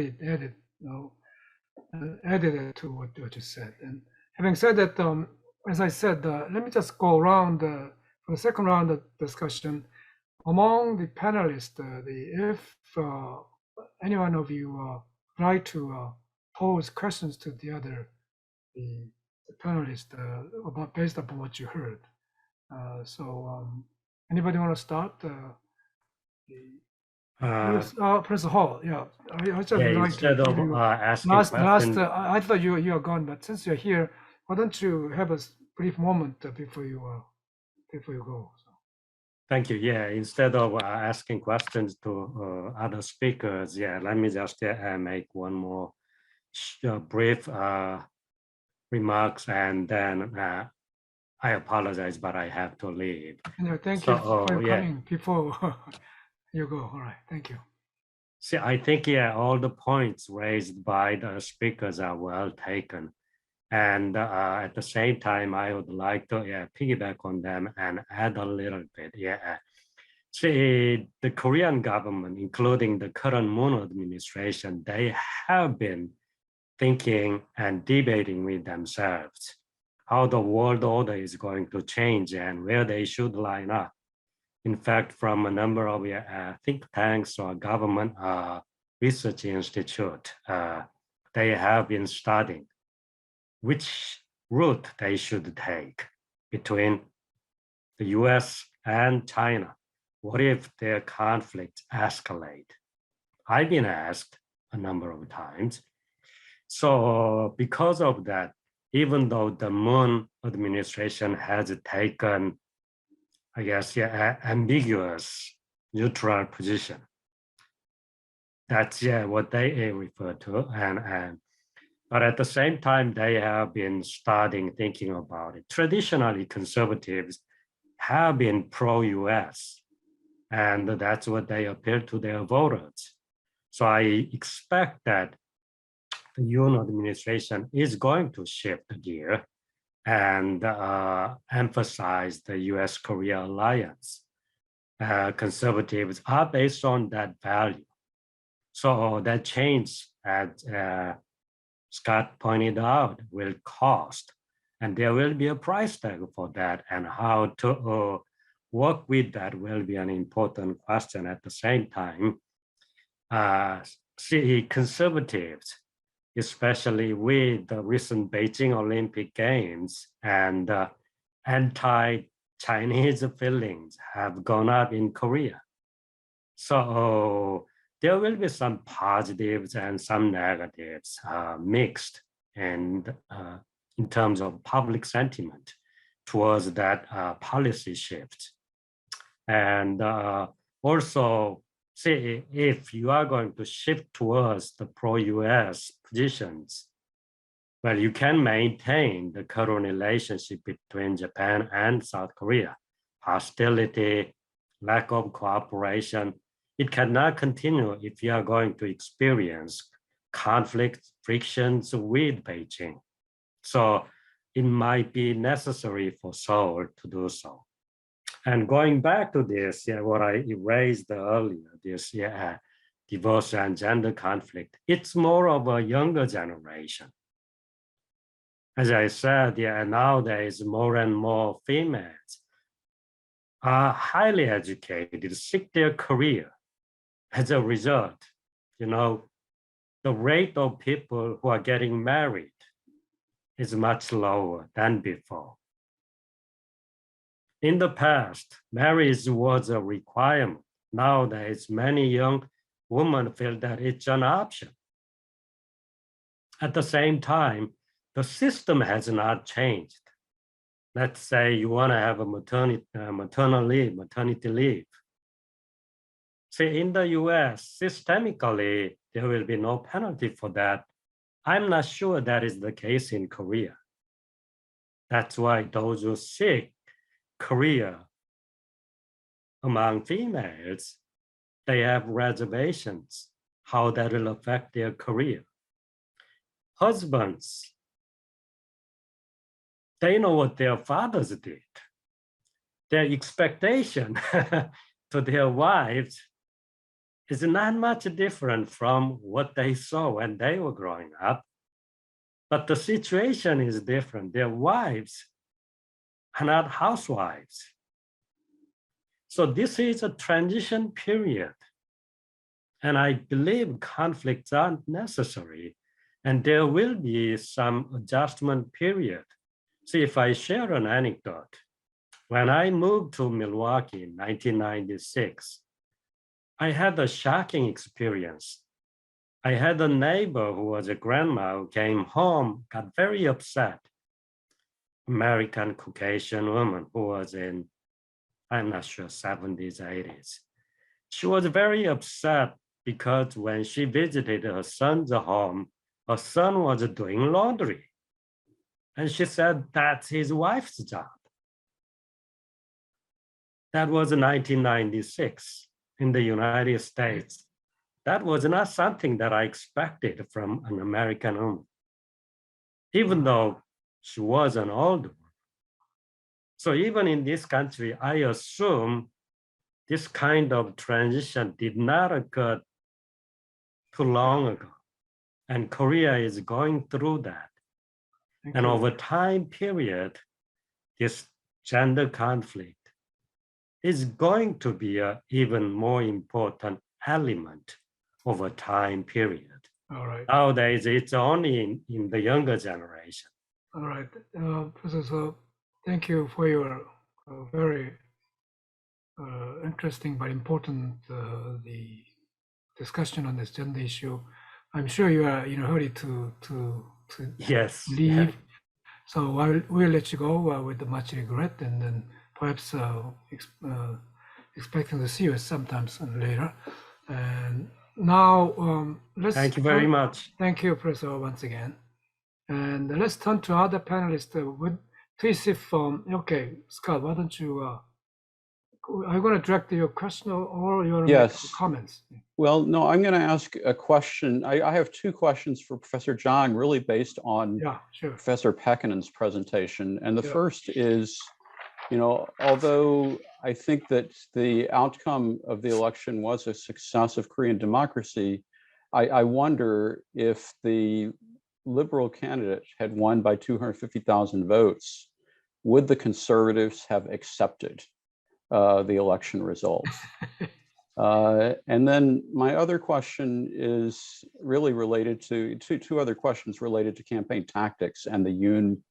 add it to what you said. And having said that, as I said, let me just go around for the second round of discussion. Among the panelists, if any one of you like to pose questions to the panelists about based upon what you heard. Anybody want to start? Professor Hall, yeah. I just yeah, like instead to of asking last. I thought you are gone, but since you're here, why don't you have a brief moment before you go? So. Thank you. Yeah, instead of asking questions to other speakers, yeah, let me just make one more brief remarks, and then I apologize, but I have to leave. Thank you for coming before you go. All right, thank you. See, I think, yeah, all the points raised by the speakers are well taken. And at the same time, I would like to piggyback on them and add a little bit. Yeah. See, the Korean government, including the current Moon administration, they have been thinking and debating with themselves how the world order is going to change and where they should line up. In fact, from a number of think tanks or government research institute, they have been studying which route they should take between the US and China. What if their conflicts escalate? I've been asked a number of times. So because of that, even though the Moon administration has taken, I guess, ambiguous neutral position, that's what they refer to, but at the same time, they have been thinking about it. Traditionally, conservatives have been pro-US, and that's what they appeal to their voters. So I expect that the Yoon administration is going to shift gear and emphasize the US-Korea alliance. Conservatives are based on that value. So that change, as Scott pointed out, will cost, and there will be a price tag for that, and how to work with that will be an important question. At the same time, see, conservatives, especially with the recent Beijing Olympic Games and anti-Chinese feelings have gone up in Korea. So there will be some positives and some negatives mixed in in terms of public sentiment towards that policy shift. And also, see, if you are going to shift towards the pro-US positions, well, you can maintain the current relationship between Japan and South Korea. Hostility, lack of cooperation, it cannot continue if you are going to experience conflict, frictions with Beijing. So it might be necessary for Seoul to do so. And going back to this, what I raised earlier, this divorce and gender conflict, it's more of a younger generation. As I said, nowadays more and more females are highly educated, seek their career. As a result, the rate of people who are getting married is much lower than before. In the past, marriage was a requirement. Nowadays, many young women feel that it's an option. At the same time, the system has not changed. Let's say you want to have a maternity leave. See, in the US, systemically, there will be no penalty for that. I'm not sure that is the case in Korea. That's why those who seek career among females, they have reservations how that will affect their career. Husbands, they know what their fathers did. Their expectation to their wives is not much different from what they saw when they were growing up. But the situation is different. Their wives are not housewives. So this is a transition period. And I believe conflicts aren't necessary. And there will be some adjustment period. See, if I share an anecdote, when I moved to Milwaukee in 1996, I had a shocking experience. I had a neighbor who was a grandma who came home, got very upset. American Caucasian woman who was in, I'm not sure, 70s, 80s. She was very upset because when she visited her son's home, her son was doing laundry. And she said, that's his wife's job. That was 1996 in the United States. That was not something that I expected from an American woman, even though she was an older woman. So even in this country, I assume this kind of transition did not occur too long ago. And Korea is going through that. And over time period, this gender conflict is going to be an even more important element over time period. All right. Nowadays, it's only in the younger generation. All right. Professor, thank you for your very interesting but important the discussion on this gender issue. I'm sure you are in a hurry to Yes. leave. Yeah. So we'll let you go with much regret, and then perhaps expecting to see you sometimes later. And now let's Thank you very much. Thank you, Professor, once again. And let's turn to other panelists. Please, if okay, Scott, why don't you? Are you going to direct your question or your comments? Well, no, I'm going to ask a question. I have two questions for Professor Jae-in, really based on Professor Pekkanen's presentation. And the first is, although I think that the outcome of the election was a success of Korean democracy, I wonder if the liberal candidate had won by 250,000 votes, would the conservatives have accepted the election results? And then my other question is really related to two other questions related to campaign tactics and the Yoon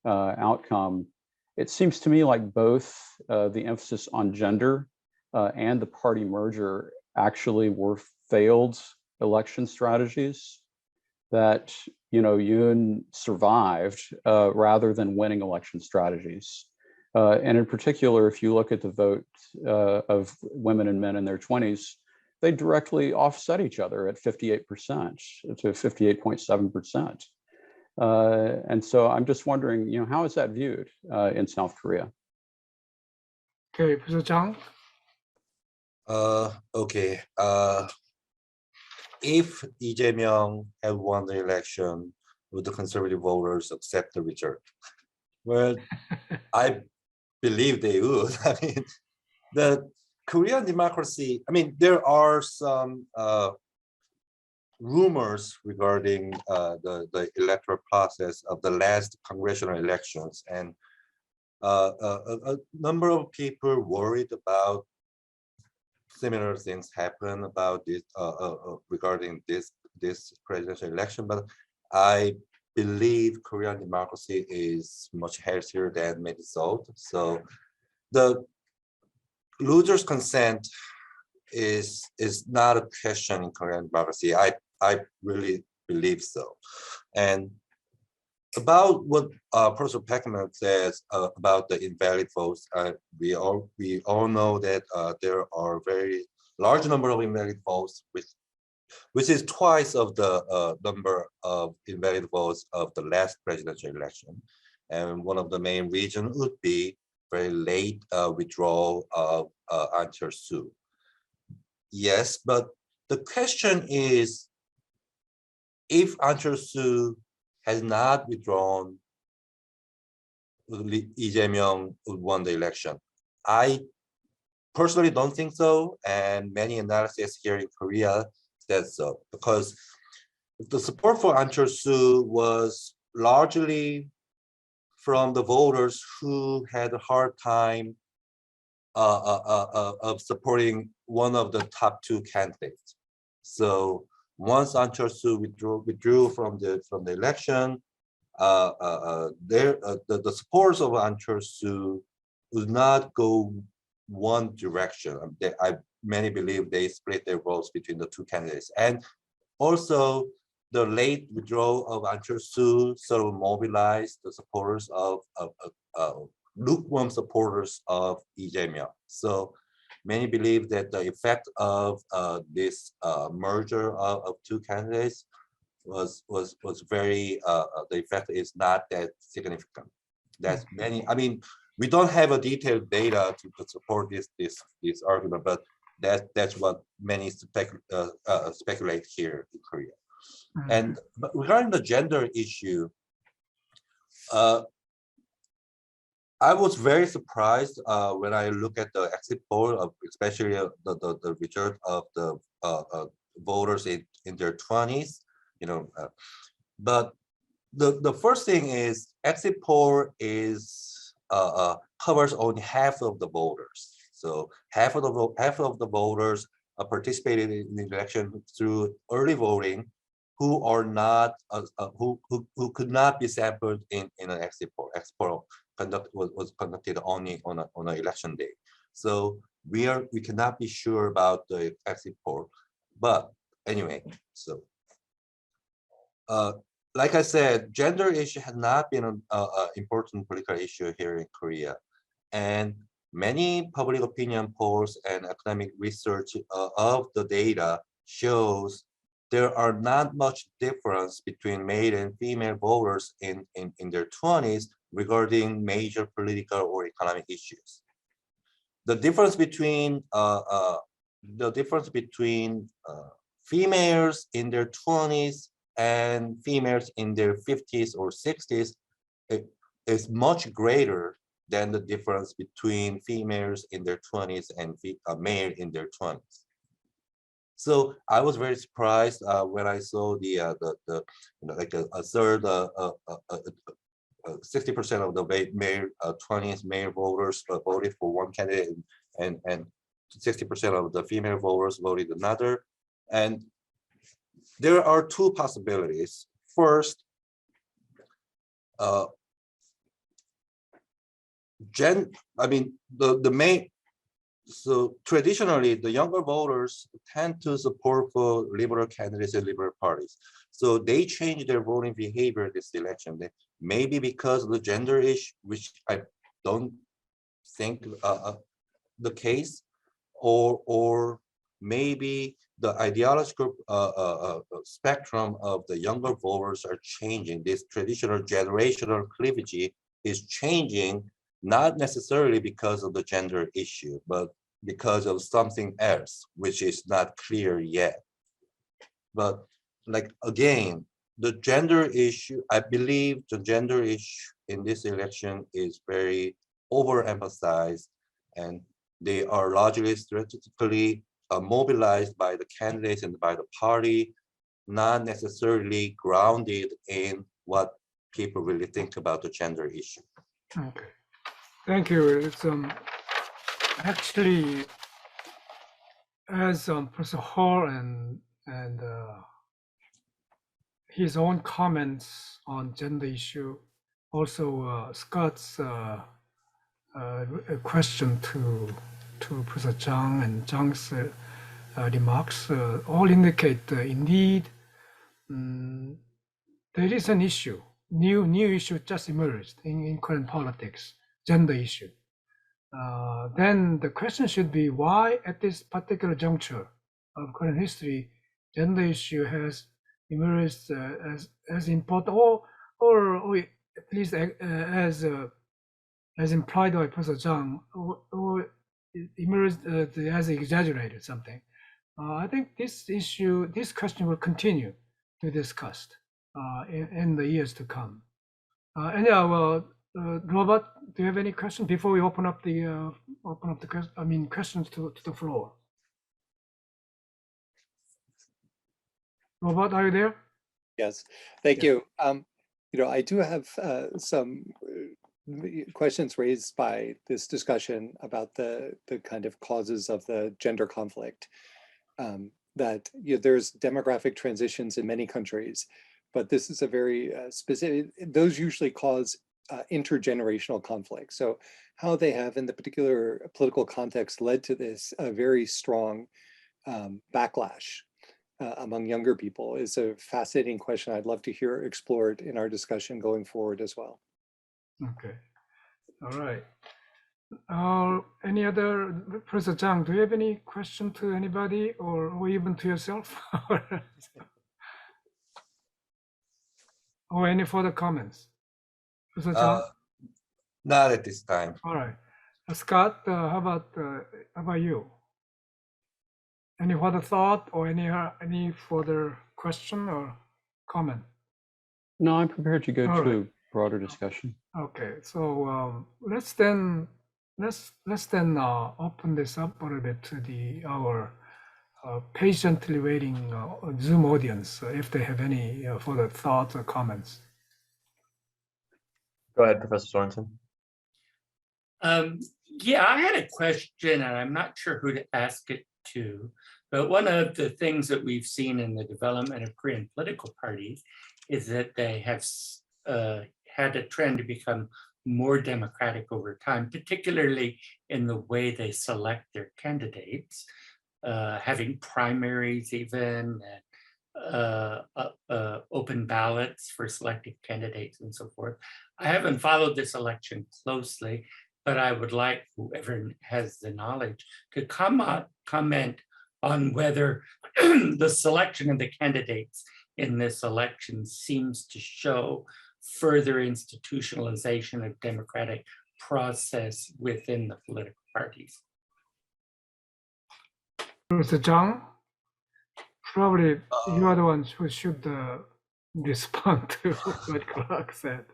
outcome. It seems to me like both the emphasis on gender and the party merger actually were failed election strategies. that Yoon survived rather than winning election strategies. And in particular, if you look at the vote of women and men in their 20s, they directly offset each other at 58% to 58.7%. And so I'm just wondering, how is that viewed in South Korea? Okay, Professor Zhang. Okay. If Lee Jae-myung had won the election, would the conservative voters accept the result? Well, I believe they would. I mean, the Korean democracy, there are some rumors regarding the electoral process of the last congressional elections, and a number of people worried about similar things happen about this regarding this presidential election, but I believe Korean democracy is much healthier than many thought. So the loser's consent is not a question in Korean democracy. I really believe so. And about what Professor Peckman says about the invalid votes, we all know that there are very large number of invalid votes, which is twice of the number of invalid votes of the last presidential election. And one of the main reasons would be very late withdrawal of Ahn Cheol-soo. Yes, but the question is, if Ahn Cheol-soo has not withdrawn, Lee Jae-myung would won the election. I personally don't think so, and many analysis here in Korea said so, because the support for Ahn Cheol-soo was largely from the voters who had a hard time of supporting one of the top two candidates. So once Ahn Cheol-soo withdrew from the election, the supporters of Ahn Cheol-soo would not go one direction. Many believe they split their votes between the two candidates, and also the late withdrawal of Ahn Cheol-soo sort of mobilized the supporters of lukewarm supporters of Lee Jae-myung. So many believe that the effect of this merger of two candidates was very the effect is not that significant. That's many. We don't have a detailed data to support this argument, but that's what many speculate here in Korea. And regarding the gender issue, I was very surprised when I look at the exit poll, especially the result of the voters in their 20s. But the first thing is exit poll is covers only half of the voters. So half of the voters participated in the election through early voting, who are not who could not be sampled in an exit poll. Exit poll was conducted only on an election day. So we cannot be sure about the exit poll. But anyway, so like I said, gender issue has not been an important political issue here in Korea, and many public opinion polls and academic research of the data shows there are not much difference between male and female voters in their 20s regarding major political or economic issues. The difference between females in their 20s and females in their 50s or 60s is much greater than the difference between females in their 20s and male in their 20s. So I was very surprised when I saw like a third, 60% of the male 20s male voters voted for one candidate, and 60% of the female voters voted another. And there are two possibilities. First, the main so traditionally, the younger voters tend to support for liberal candidates and liberal parties. So they change their voting behavior this election. Maybe because of the gender issue, which I don't think the case, or maybe the ideological spectrum of the younger voters are changing. This traditional generational cleavage is changing, not necessarily because of the gender issue, but because of something else, which is not clear yet. But like, again, the gender issue, I believe the gender issue in this election is very overemphasized, and they are largely strategically mobilized by the candidates and by the party, not necessarily grounded in what people really think about the gender issue. Okay, thank you. It's actually, as Professor Hall and his own comments on gender issue, also Scott's question to Professor Zhang and Zhang's remarks all indicate indeed there is an issue, new issue just emerged in current politics, gender issue. Then the question should be why at this particular juncture of current history, gender issue has emerged as important, or at least as implied by Professor Zhang, or emerged as exaggerated something. I think this issue, this question will continue to be discussed in the years to come. And yeah, well, Robert, do you have any questions before we open up the questions to the floor? Robert, are you there? Yes, thank you. I do have some questions raised by this discussion about the kind of causes of the gender conflict. That there's demographic transitions in many countries, but this is a very specific, those usually cause intergenerational conflict. So how they have in the particular political context led to this very strong backlash among younger people is a fascinating question I'd love to hear explored in our discussion going forward as well. Okay, all right. Any other, Professor Zhang, do you have any question to anybody or even to yourself? Or any further comments? Professor Zhang? Not at this time. All right. Scott, how about you? Any further thought or any further question or comment? No, I'm prepared to go All to right. a broader discussion. Okay, so let's then open this up a little bit to our patiently waiting Zoom audience if they have any further thoughts or comments. Go ahead, Professor Sorensen. Yeah, I had a question, and I'm not sure who to ask it to, but one of the things that we've seen in the development of Korean political parties is that they have had a trend to become more democratic over time, particularly in the way they select their candidates, having primaries even, and open ballots for selected candidates and so forth. I haven't followed this election closely, but I would like whoever has the knowledge to comment on whether the selection of the candidates in this election seems to show further institutionalization of democratic process within the political parties. Mr. Zhang, probably you are the ones who should respond to what Clark said.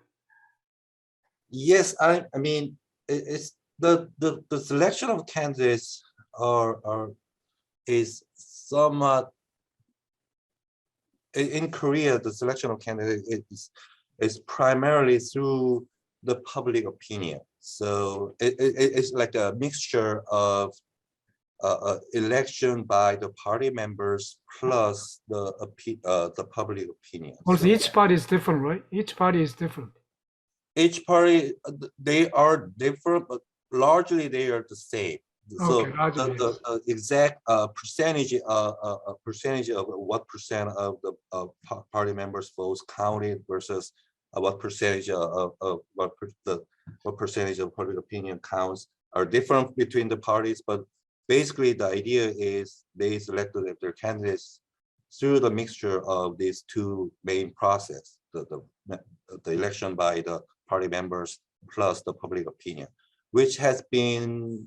Yes, I mean, it's the selection of candidates is somewhat in Korea. The selection of candidates is primarily through the public opinion. So it's like a mixture of election by the party members plus the public opinion. Also, so each party is different, right? Each party is different. each party, they are different, but largely they are the same. So Okay, largely, yes. the exact percentage of what percent of the party members' votes counted versus what percentage of what percentage of public opinion counts are different between the parties. But basically, the idea is they selected their candidates through the mixture of these two main process: the election by the party members plus the public opinion, which has been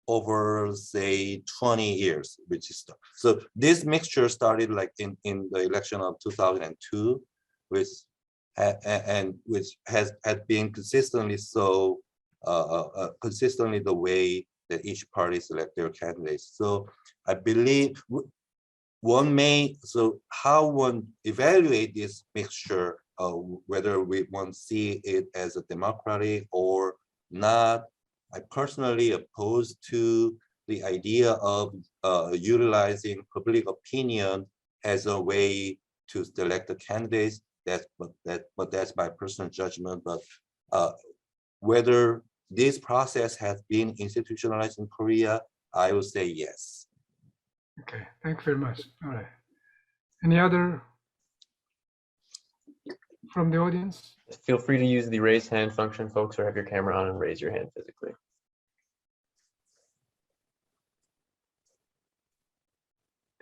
over, say, 20 years, which is so this mixture started like in the election of 2002, which which had been consistently so consistently the way that each party select their candidates. So I believe one may, so how one evaluate this mixture, whether one see it as a democratic or not. I personally opposed to the idea of utilizing public opinion as a way to select the candidates. But that's my personal judgment. But whether this process has been institutionalized in Korea, I would say yes. Okay, thank you very much. All right. Any other from the audience? Feel free to use the raise hand function, folks, or have your camera on and raise your hand physically.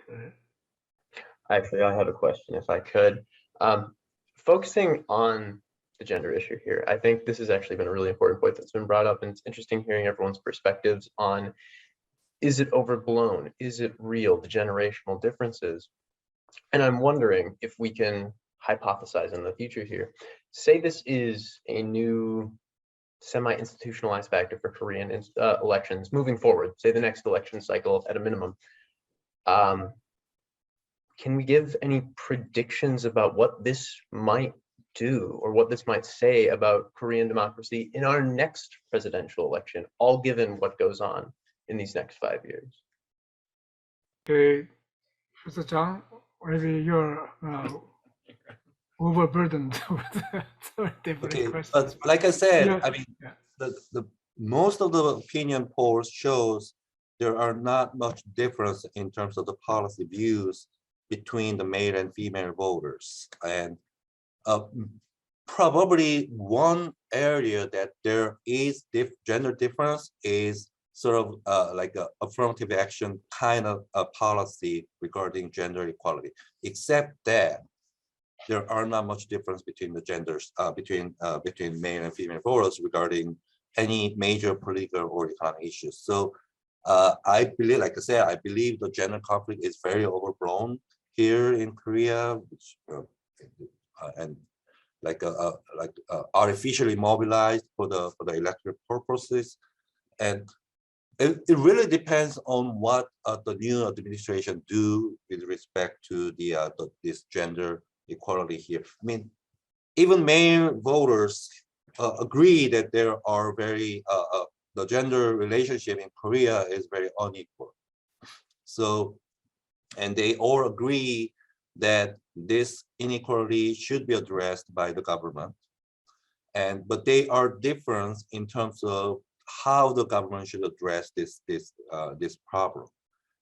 Okay. Actually, I have a question, if I could. Focusing on the gender issue here, I think this has actually been a really important point that's been brought up, and it's interesting hearing everyone's perspectives on, is it overblown? Is it real, the generational differences? And I'm wondering if we can hypothesize in the future here. Say this is a new semi-institutionalized factor for Korean elections moving forward, say the next election cycle at a minimum. Can we give any predictions about what this might do or what this might say about Korean democracy in our next presidential election, all given what goes on in these next 5 years? Okay, Professor Chang, maybe you're overburdened with different Okay, questions. but like I said, Yeah, I mean, yeah. the most of the opinion polls shows there are not much difference in terms of the policy views between the male and female voters. And probably one area that there is gender difference is sort of like a affirmative action kind of a policy regarding gender equality, except that there are not much difference between the genders, between male and female voters regarding any major political or economic issues. So I believe, like I said, I believe the gender conflict is very overblown here in Korea, which, and like artificially mobilized for the electoral purposes. And it really depends on what the new administration do with respect to this gender equality here. I mean, even male voters agree that there are very the gender relationship in Korea is very unequal. So, and they all agree that this inequality should be addressed by the government. But they are different in terms of how the government should address this problem.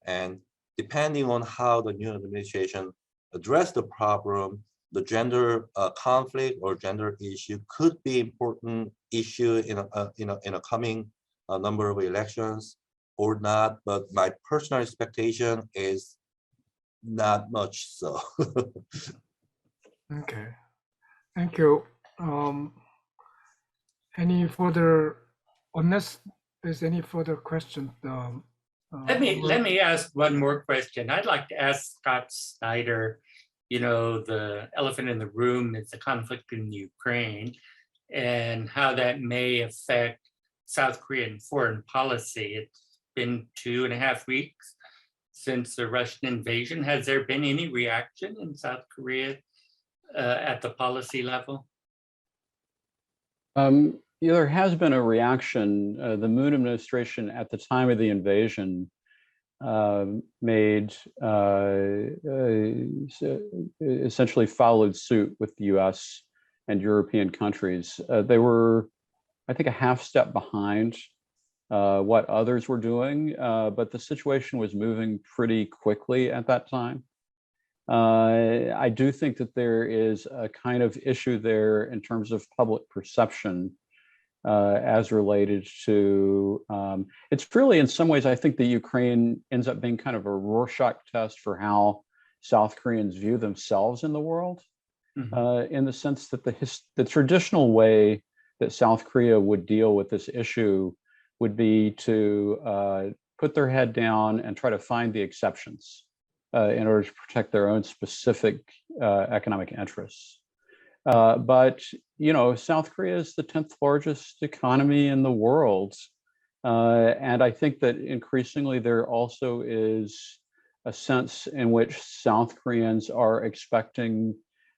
And depending on how the new administration address the problem, the gender conflict or gender issue could be important issue in a coming number of elections or not. But my personal expectation is not much so. Okay, thank you. Any further, unless there's any further question? Let me ask one more question. I'd like to ask Scott Snyder, you know, the elephant in the room is the conflict in Ukraine and how that may affect South Korean foreign policy. It's been 2.5 weeks since the Russian invasion. Has there been any reaction in South Korea at the policy level? Yeah, there has been a reaction. The Moon administration at the time of the invasion essentially followed suit with the US and European countries. They were, I think, a half step behind what others were doing, but the situation was moving pretty quickly at that time. I do think that there is a kind of issue there in terms of public perception as related to, it's really in some ways, I think the Ukraine ends up being kind of a Rorschach test for how South Koreans view themselves in the world, in the sense that the traditional way that South Korea would deal with this issue would be to put their head down and try to find the exceptions in order to protect their own specific economic interests. But, you know, South Korea is the 10th largest economy in the world. And I think that increasingly there also is a sense in which South Koreans are expecting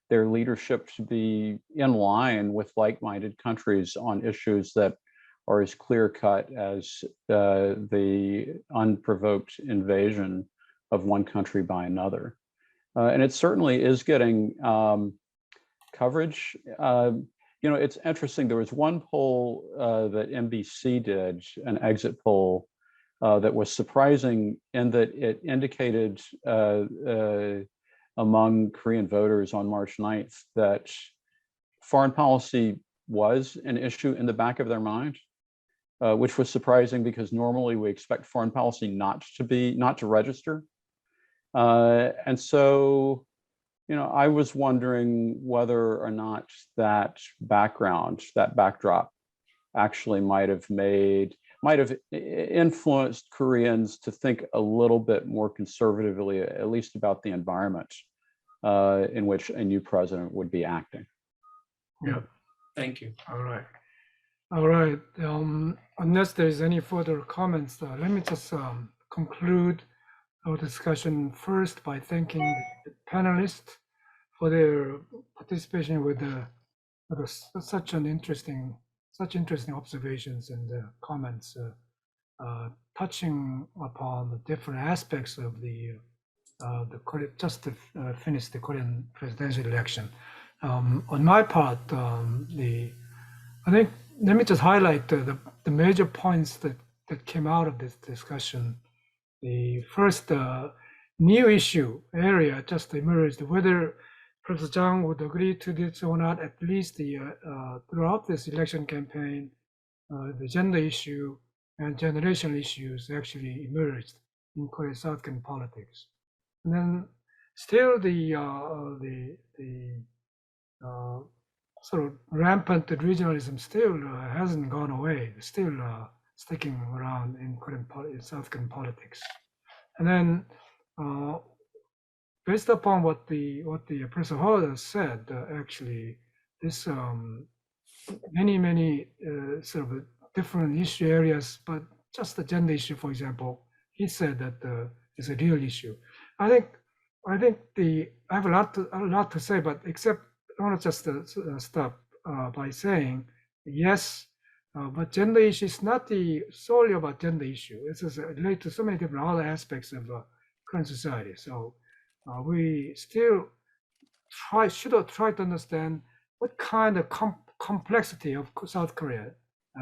their leadership to be in line with like-minded countries on issues that are as clear-cut as the unprovoked invasion of one country by another. And it certainly is getting coverage. You know, it's interesting. There was one poll that NBC did, an exit poll, that was surprising in that it indicated among Korean voters on March 9th that foreign policy was an issue in the back of their mind, which was surprising because normally we expect foreign policy not to register. And so, you know, I was wondering whether or not that backdrop actually might have influenced Koreans to think a little bit more conservatively, at least about the environment in which a new president would be acting. Yeah. Thank you. All right. All right. Unless there's any further comments, let me just conclude our discussion first by thanking the panelists for their participation with such interesting observations and comments touching upon the different aspects of the just finished the Korean presidential election. On my part, I think let me just highlight the major points that came out of this discussion. The first new issue area just emerged, whether Professor Jang would agree to this or not, at least throughout this election campaign, the gender issue and generational issues actually emerged in Korean South Korean politics. And then still the sort of rampant regionalism still hasn't gone away, still sticking around in South Korean politics. And then based upon what the Professor Hall said, actually this many sort of different issue areas, but just the gender issue, for example, he said that is a real issue. I think I have a lot to say, but except I want to just stop by saying yes, but gender issue is not solely about gender issue. It's related to so many different other aspects of current society. So we still should try to understand what kind of complexity of South Korea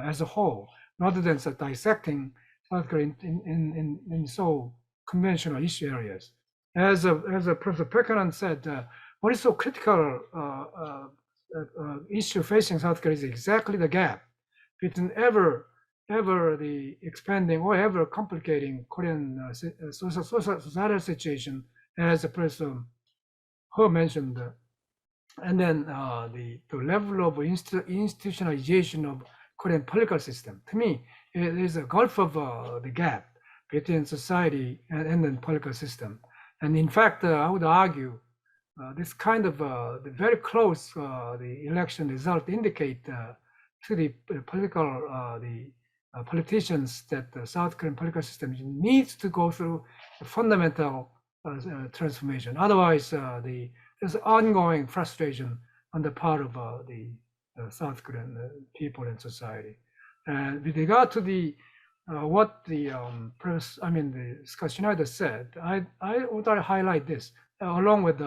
as a whole, rather than dissecting South Korea in so conventional issue areas. As Professor Pekkanen said, what is so critical issue facing South Korea is exactly the gap between ever the expanding or ever complicating Korean societal situation, as the Professor Ho mentioned, and then the level of institutionalization of Korean political system. To me, it is a gulf of the gap between society and then political system. And in fact, I would argue this kind of the very close the election result indicate to the politicians that the South Korean political system needs to go through a fundamental transformation. Otherwise, there's ongoing frustration on the part of the South Korean people and society. And with regard to what the Scott Schneider said, I would highlight this along with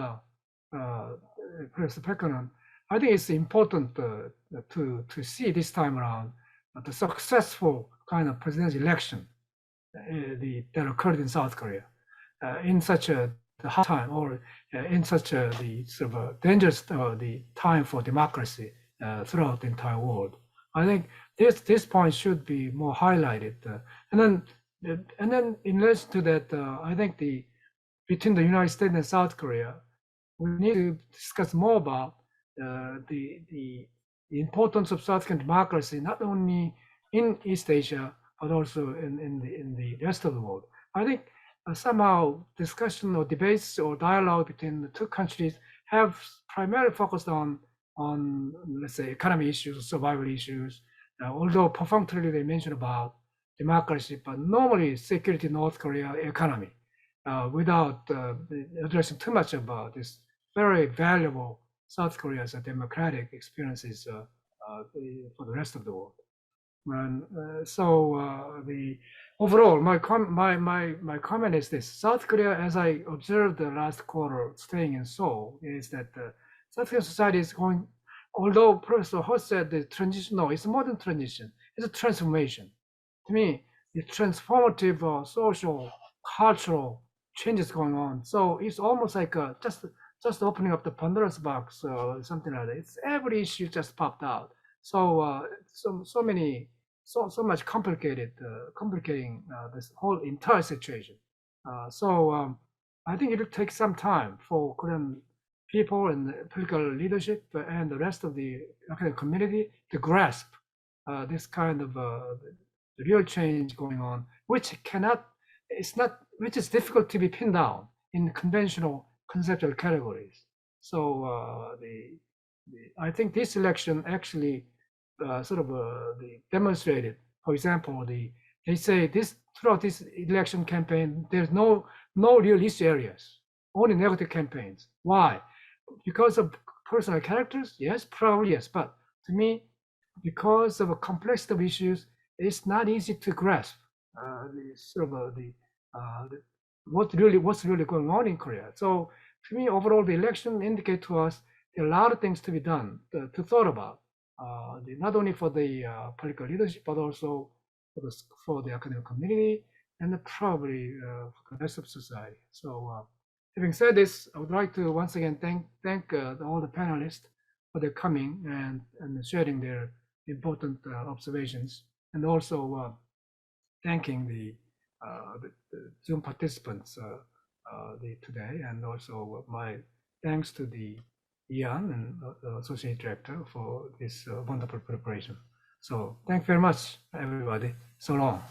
Professor Pekkanen. I think it's important to see this time around the successful kind of presidential election that occurred in South Korea in such a hard time, or in such the sort of a dangerous the time for democracy throughout the entire world. I think this point should be more highlighted, and then in relation to that, I think between the United States and South Korea, we need to discuss more about the importance of South Korean democracy, not only in East Asia, but also in the rest of the world. I think somehow discussion or debates or dialogue between the two countries have primarily focused on let's say economy issues, survival issues, although perfunctorily they mention about democracy, but normally security, North Korea, economy, without addressing too much about this very valuable South Korea's democratic experiences for the rest of the world. And so the overall, my comment is this: South Korea, as I observed the last quarter staying in Seoul, is that South Korean society is going, although Professor Ho said the transition, no, it's more than transition, it's a transformation. To me, the transformative social, cultural changes going on. So it's almost like just opening up the Pandora's box or something like that. It's every issue just popped out. So so much complicating this whole entire situation. I think it will take some time for Korean people and political leadership and the rest of the academic community to grasp this kind of the real change going on, which is difficult to be pinned down in conventional conceptual categories. So I think this election actually sort of demonstrated. For example, they say throughout this election campaign, there's no real issue areas, only negative campaigns. Why? Because of personal characters? Yes, probably yes. But to me, because of a complexity of issues, it's not easy to grasp what's really going on in Korea. So to me, overall, the election indicate to us there are a lot of things to be done, to thought about, not only for the political leadership, but also for the academic community and probably for the rest of society. So having said this, I would like to once again thank all the panelists for their coming and sharing their important observations, and also thanking the Zoom participants today, and also my thanks to the Ian and the Associate Director for this wonderful preparation. So thank you very much, everybody. So long.